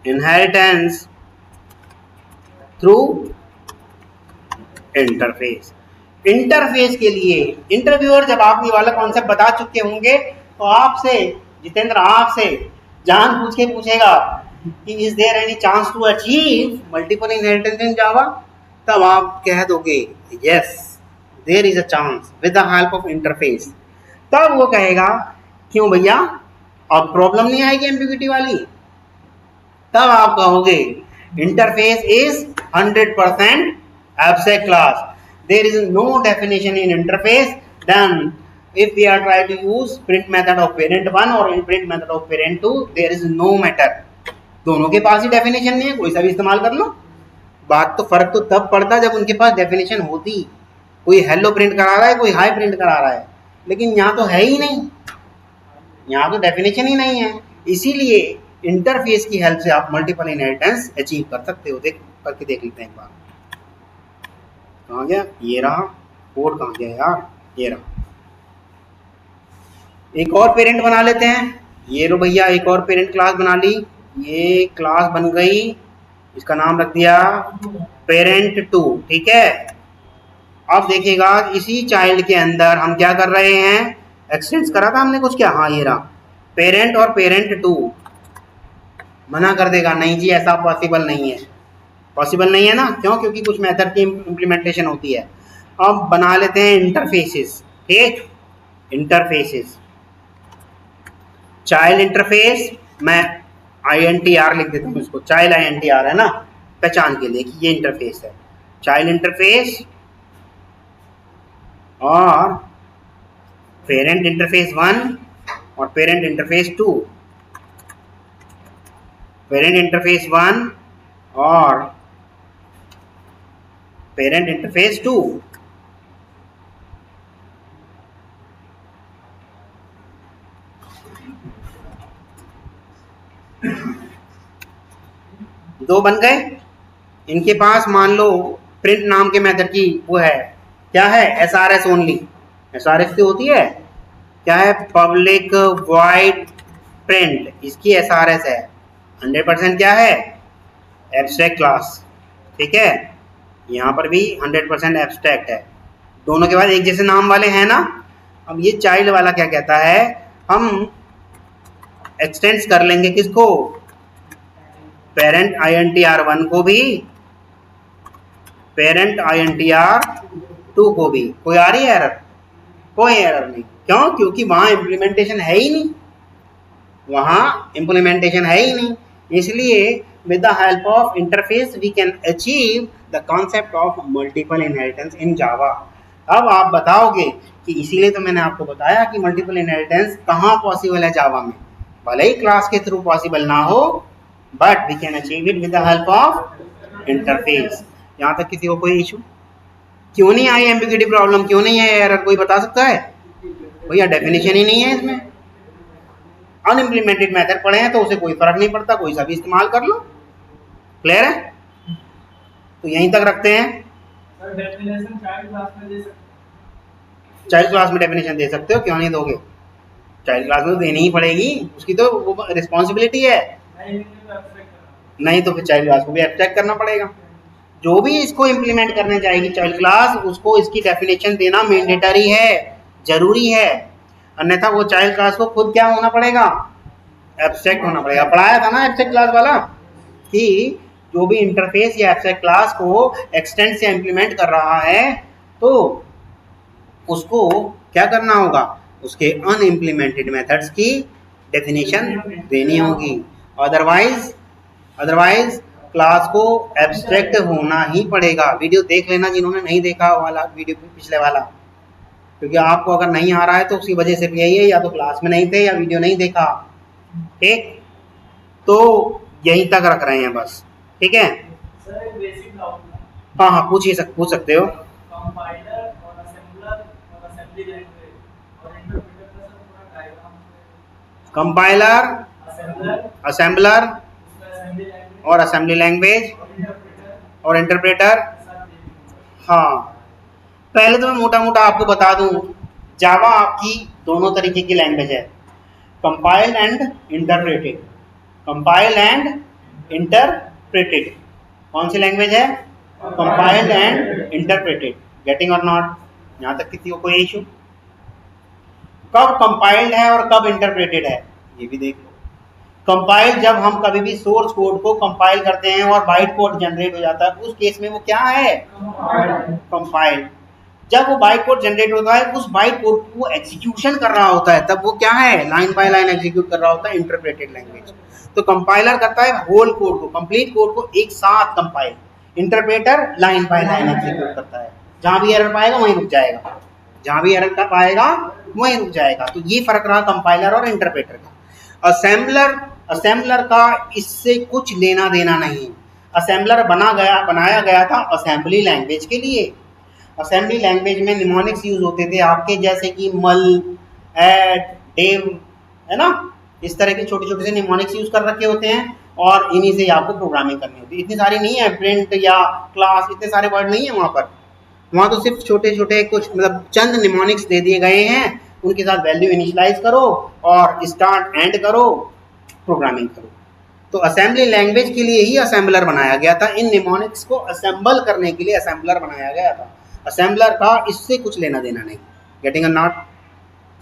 inheritance through interface. Interface के लिए इंटरव्यूअर जब आप ये वाला कॉन्सेप्ट बता चुके होंगे तो आपसे, जितेंद्र, आपसे जान पूछ के पूछेगा कि is there any chance to achieve multiple inheritance in Java, तब आप कह दोगे yes there is a chance with the help of interface. तब वो कहेगा क्यों भैया, अब प्रॉब्लम नहीं आएगी एम्बिग्यूटी वाली. तब आप कहोगे interface is 100% abstract class. There is no definition in interface. Then if we are trying to use print method of parent 1 or print method of parent 2, there is no matter. दोनों के पास ही definition नहीं है, कोई सा भी इस्तेमाल कर लो. बात तो फर्क तो तब पड़ता जब उनके पास डेफिनेशन होती. कोई हेलो प्रिंट करा रहा है, कोई हाई प्रिंट करा रहा है, लेकिन यहाँ तो है ही नहीं, यहाँ तो डेफिनेशन ही नहीं है. इसीलिए इंटरफेस की हेल्प से आप मल्टीपल इनहेरिटेंस अचीव कर सकते हो. करके देख लेते हैं एक बार. कहाँ गया, ये रहा कोड, कहाँ गया यार, ये रहा. एक और पेरेंट बना लेते हैं. ये लो भैया, एक और पेरेंट क्लास बना ली. ये क्लास बन गई, इसका नाम रख दिया पेरेंट 2, ठीक है. अब देखिएगा इसी चाइल्ड के अंदर हम क्या कर रहे हैं, एक्सटेंस करा था हमने कुछ क्या, हाँ ये रहा पेरेंट और पेरेंट 2. मना कर देगा, नहीं जी ऐसा पॉसिबल नहीं है. पॉसिबल नहीं है ना, क्यों, क्योंकि कुछ मेथड की इम्प्लीमेंटेशन होती है. अब बना लेते हैं इंटरफेसेस. ठीक, इंटरफेसेस, चाइल्ड इंटरफेस, मैं INTR लिख देता हूँ इसको, चाइल्ड INTR है ना, पहचान के लिए कि ये इंटरफेस है. चाइल्ड इंटरफेस और पेरेंट इंटरफेस 1 और पेरेंट इंटरफेस 2. पेरेंट इंटरफेस 1 और पेरेंट इंटरफेस 2. दो बन गए. इनके पास मान लो प्रिंट नाम के मेथड की वो है, क्या है, SRS ओनली. SRS से होती है क्या है, पब्लिक वॉइड प्रिंट, इसकी SRS है. 100% क्या है, एब्स्ट्रैक्ट क्लास. ठीक है, यहाँ पर भी 100% एब्स्ट्रैक्ट है. दोनों के बाद एक जैसे नाम वाले हैं ना. अब ये चाइल्ड वाला क्या कहता है, हम एक्सटेंड कर लेंगे किसको, पेरेंट INTR 1 को भी, पेरेंट INTR 2 को भी. कोई आ रही है एरर, कोई एरर नहीं. क्यों, क्योंकि वहां इम्प्लीमेंटेशन है ही नहीं, वहां इम्प्लीमेंटेशन है ही नहीं. इसलिए with the help of interface we can achieve the concept of multiple inheritance in Java. अब आप बताओगे कि इसीलिए तो मैंने आपको बताया कि मल्टीपल इनहेरिटेंस कहाँ पॉसिबल है जावा में. भले ही क्लास के थ्रू पॉसिबल ना हो, but we can achieve it with the help of interface. यहाँ तक किसी को कोई इशू? क्यों नहीं आई एम्बिग्यूटी प्रॉब्लम, क्यों नहीं है एरर, कोई बता सकता है? भैया डेफिनेशन ही नहीं है इसमें। अनइम्प्लीमेंटेड मेथड पढ़े हैं तो उसे कोई फर्क नहीं पड़ता, कोई सा भी इस्तेमाल कर लो। क्लियर है? तो यहीं तक रखते हैं। चाइल्ड क्लास में डेफिनेशन दे सकते हो, क्यों नहीं दोगे? चाइल्ड क्लास में तो देनी ही पड़ेगी, उसकी तो वो रिस्पॉन्सिबिलिटी है। नहीं तो फिर चाइल्ड क्लास को भी एब्स्ट्रैक्ट करना पड़ेगा। जो भी इसको इम्प्लीमेंट करने जाएगी चाइल्ड क्लास, उसको इसकी डेफिनेशन देना मैंडेटरी है, जरूरी है। अन्यथा वो चाइल्ड क्लास को खुद क्या होना पड़ेगा? एब्स्ट्रैक्ट होना पड़ेगा। पढ़ाया था ना एब्स्ट्रैक्ट क्लास वाला कि जो भी इंटरफेस या एब्स्ट्रैक्ट क्लास को एक्सटेंड से इम्प्लीमेंट कर रहा है तो उसको क्या करना होगा? उसके अनइम्प्लीमेंटेड मेथड्स की डेफिनेशन देनी होगी। अदरवाइज क्लास को एब्स्ट्रैक्ट होना ही पड़ेगा। वीडियो देख लेना जिन्होंने नहीं देखा वाला वीडियो पिछले वाला, क्योंकि आपको अगर नहीं आ रहा है तो उसी वजह से भी यही है, या तो क्लास में नहीं थे या वीडियो नहीं देखा। ठीक, तो यहीं तक रख रहे हैं बस। ठीक है? हाँ हाँ पूछ सकते हो। कंपाइलर, असेंबलर और असेंबली लैंग्वेज और इंटरप्रेटर। हाँ, पहले तो मैं मोटा मोटा आपको बता दूं, जावा आपकी दोनों तरीके की लैंग्वेज है, compiled and interpreted. Compiled and interpreted कौन सी लैंग्वेज है? Compiled and interpreted. गेटिंग और नॉट? यहाँ तक किसी को कोई इशू? कब कंपाइल्ड है और कब इंटरप्रेटेड है ये भी देख लो। कंपाइल जब हम कभी भी सोर्स कोड को कंपाइल करते हैं और बाइट कोड जनरेट हो जाता है, उस केस में वो क्या है? कंपाइल। जब वो बाइट कोड जनरेट होता है, उस बाइट कोड को एग्जीक्यूशन कर रहा होता है, तब वो क्या है? लाइन बाय लाइन एग्जीक्यूट कर रहा होता है, इंटरप्रेटेड लैंग्वेज। तो कंपाइलर करता है होल कोड को, कंप्लीट कोड को एक साथ compile. Interpreter line by line execute करता है, जहां भी एरर पाएगा वहीं रुक जाएगा, जहां भी एरर पाएगा वहीं रुक जाएगा। तो ये फर्क रहा कंपाइलर और इंटरप्रेटर का। असेंबलर का इससे कुछ लेना देना नहीं। असेंबलर बनाया गया था असेंबली लैंग्वेज के लिए। असेंबली लैंग्वेज में निमोनिक्स यूज होते थे आपके, जैसे कि मल, एड, डेव, है ना, इस तरह के छोटे छोटे से निमोनिक्स यूज कर रखे होते हैं और इन्हीं से आपको प्रोग्रामिंग करनी होती है। इतनी सारी नहीं है, प्रिंट या क्लास, इतने सारे वर्ड नहीं है वहाँ पर। वहाँ तो सिर्फ छोटे छोटे कुछ मतलब चंद निमोनिक्स दे दिए गए हैं, उनके साथ वैल्यू इनिशियलाइज करो और स्टार्ट एंड करो, प्रोग्रामिंग करो। तो असेंबली लैंग्वेज के लिए ही असेंबलर बनाया गया था। इन निमोनिक्स को असेंबल करने के लिए असेंबलर बनाया गया था। असेंबलर का इससे कुछ लेना देना नहीं। गेटिंग और नॉट?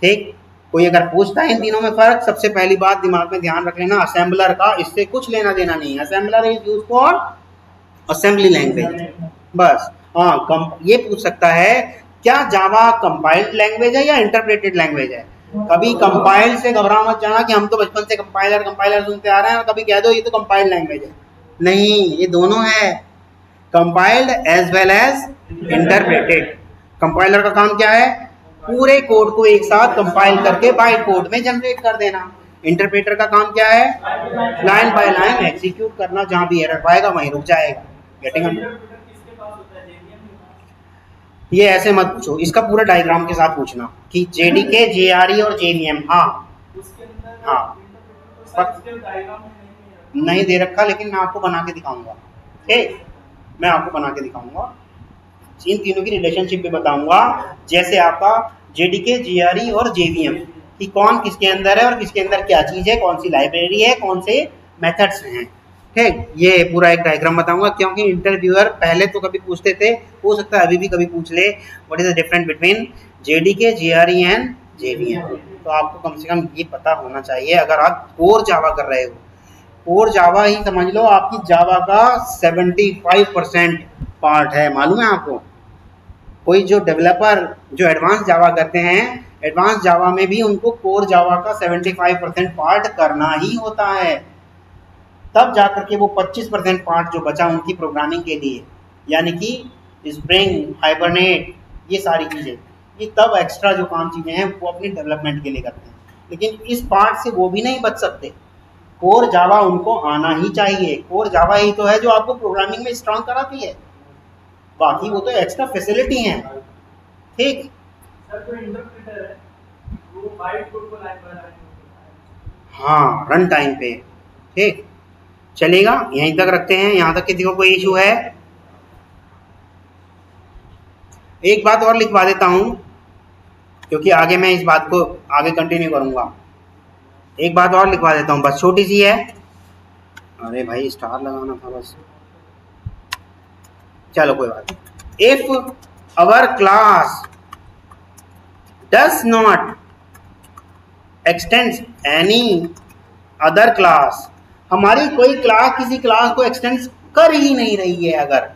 ठीक, कोई अगर पूछता है इन तीनों में फर्क, सबसे पहली बात दिमाग में ध्यान रख लेना, असेंबलर का इससे कुछ लेना देना नहीं। Assembler is used for assembly language बस। हाँ, ये पूछ सकता है क्या जावा कंपाइल्ड लैंग्वेज है या इंटरप्रेटेड लैंग्वेज है? कभी कंपाइल्ड से घबरा मत जाना कि हम तो बचपन से कंपाइलर सुनते आ रहे हैं और कभी कह दो ये तो कंपाइल्ड लैंग्वेज है। नहीं, ये दोनों है, compiled as well as interpreted. Compiler का काम क्या है? पूरे कोड को एक साथ कंपाइल करके बाइट कोड में जनरेट कर देना। इंटरप्रेटर का काम क्या है? लाइन बाय लाइन एग्जीक्यूट करना, जहां भी एरर पाएगा वहीं रुक जाएगा। गेटिंग? ये ऐसे मत पूछो, इसका पूरा डायग्राम के साथ पूछना कि जेडीके, जेआरई और जेवीएम। हाँ नहीं दे रखा, लेकिन मैं आपको बना के दिखाऊंगा। ठीक, मैं आपको बना के दिखाऊंगा, इन तीनों की रिलेशनशिप भी बताऊंगा। जैसे आपका जेडीके, जेआरई और जेवीएम कि कौन किसके अंदर है और किसके अंदर क्या चीज़ है, कौन सी लाइब्रेरी है, कौन से मेथड्स हैं। ठीक, ये पूरा एक डायग्राम बताऊंगा, क्योंकि इंटरव्यूअर पहले तो कभी पूछते थे, हो सकता है अभी भी कभी पूछ ले, what is the difference between JDK, JRE and JVM. तो आपको कम से कम ये पता होना चाहिए अगर आप कोर जावा कर रहे हो। कोर जावा ही समझ लो आपकी जावा का 75% पार्ट है। मालूम है आपको? कोई जो डेवलपर जो एडवांस जावा करते हैं, एडवांस जावा में भी उनको कोर जावा का 75% पार्ट करना ही होता है, तब जाकर के वो 25% पार्ट जो बचा उनकी प्रोग्रामिंग के लिए, यानी कि स्प्रिंग, हाइबरनेट, ये सारी चीज़ें, ये तब एक्स्ट्रा जो काम चीज़ें हैं वो अपनी डेवलपमेंट के लिए करते हैं। लेकिन इस पार्ट से वो भी नहीं बच सकते। कोर जावा उनको आना ही चाहिए। कोर जावा ही तो है जो आपको प्रोग्रामिंग में स्ट्रांग कराती है। बाकी वो तो एक्स्ट्रा फैसिलिटी हैं। ठीक, सर जो इंटरप्रेटर है वो बाइट कोड को लाइन बाय लाइन, हाँ रन टाइम पे। ठीक, चलेगा, यहीं तक रखते हैं। यहाँ तक किसी को कोई इशू है? एक बात और लिखवा देता हूँ, क्योंकि आगे मैं इस बात को आगे कंटिन्यू करूँगा। एक बात और लिखवा देता हूँ, बस छोटी सी है। अरे भाई स्टार लगाना था बस, चलो कोई बात नहीं। If our class does not x tends any other class, हमारी कोई क्लास किसी क्लास को एक्सटेंड कर ही नहीं रही है, अगर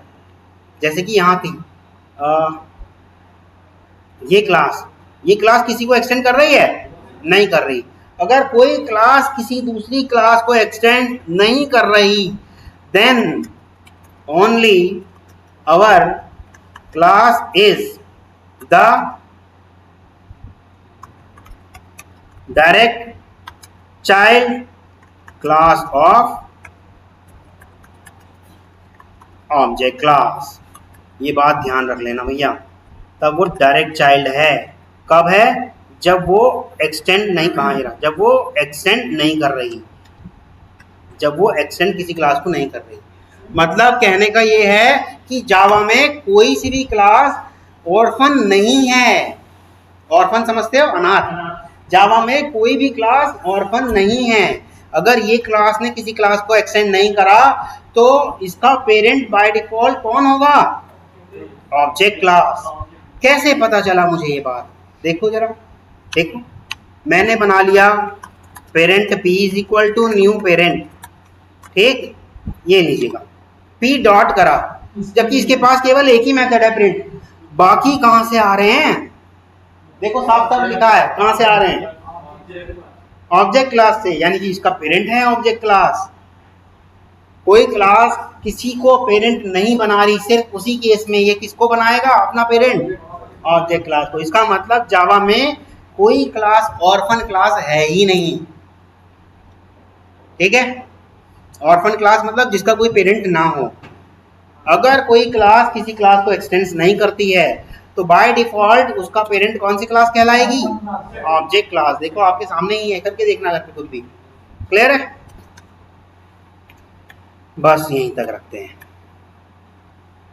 जैसे कि यहाँ थी ये क्लास किसी को एक्सटेंड कर रही है? नहीं कर रही। अगर कोई क्लास किसी दूसरी क्लास को एक्सटेंड नहीं कर रही, then only our class is the direct child class of object class. ये बात ध्यान रख लेना भैया, तब वो डायरेक्ट चाइल्ड है। कब है? जब वो एक्सटेंड नहीं, कहाँ रहा, जब वो एक्सटेंड नहीं कर रही, जब वो एक्सटेंड किसी क्लास को नहीं कर रही। मतलब कहने का ये है कि जावा में कोई सी भी क्लास ऑर्फन नहीं है। ऑर्फन समझते हो? अनाथ। जावा में कोई भी क्लास ऑर्फन नहीं है। अगर ये क्लास ने किसी क्लास को एक्सटेंड नहीं करा तो इसका पेरेंट बाय डिफॉल्ट कौन होगा? Object class. कैसे पता चला मुझे ये बात? देखो जरा, देखो मैंने बना लिया parent p is equal to new parent. ठीक, ये लीजिएगा p डॉट करा, जबकि इसके पास केवल एक ही मेथड है प्रिंट। बाकी कहाँ से आ रहे हैं? देखो साफ साफ लिखा है, कहाँ से आ रहे हैं? ऑब्जेक्ट क्लास से, यानी कि इसका पेरेंट है ऑब्जेक्ट क्लास। कोई क्लास किसी को पेरेंट नहीं बना रही, सिर्फ उसी केस में ये किसको बनाएगा? अपना पेरेंट, ऑब्जेक्ट क्लास को। इसका मतलब जावा में कोई क्लास ऑर्फन क्लास है ही नहीं। ठीक है, ऑर्फन क्लास मतलब जिसका कोई पेरेंट ना हो। अगर कोई क्लास किसी क्लास को एक्सटेंड नहीं करती है तो बाय डिफॉल्ट उसका पेरेंट कौन सी क्लास कहलाएगी? Object class. देखो आपके सामने ही है, करके देखना करके खुद भी। क्लियर है? बस यहीं तक रखते हैं।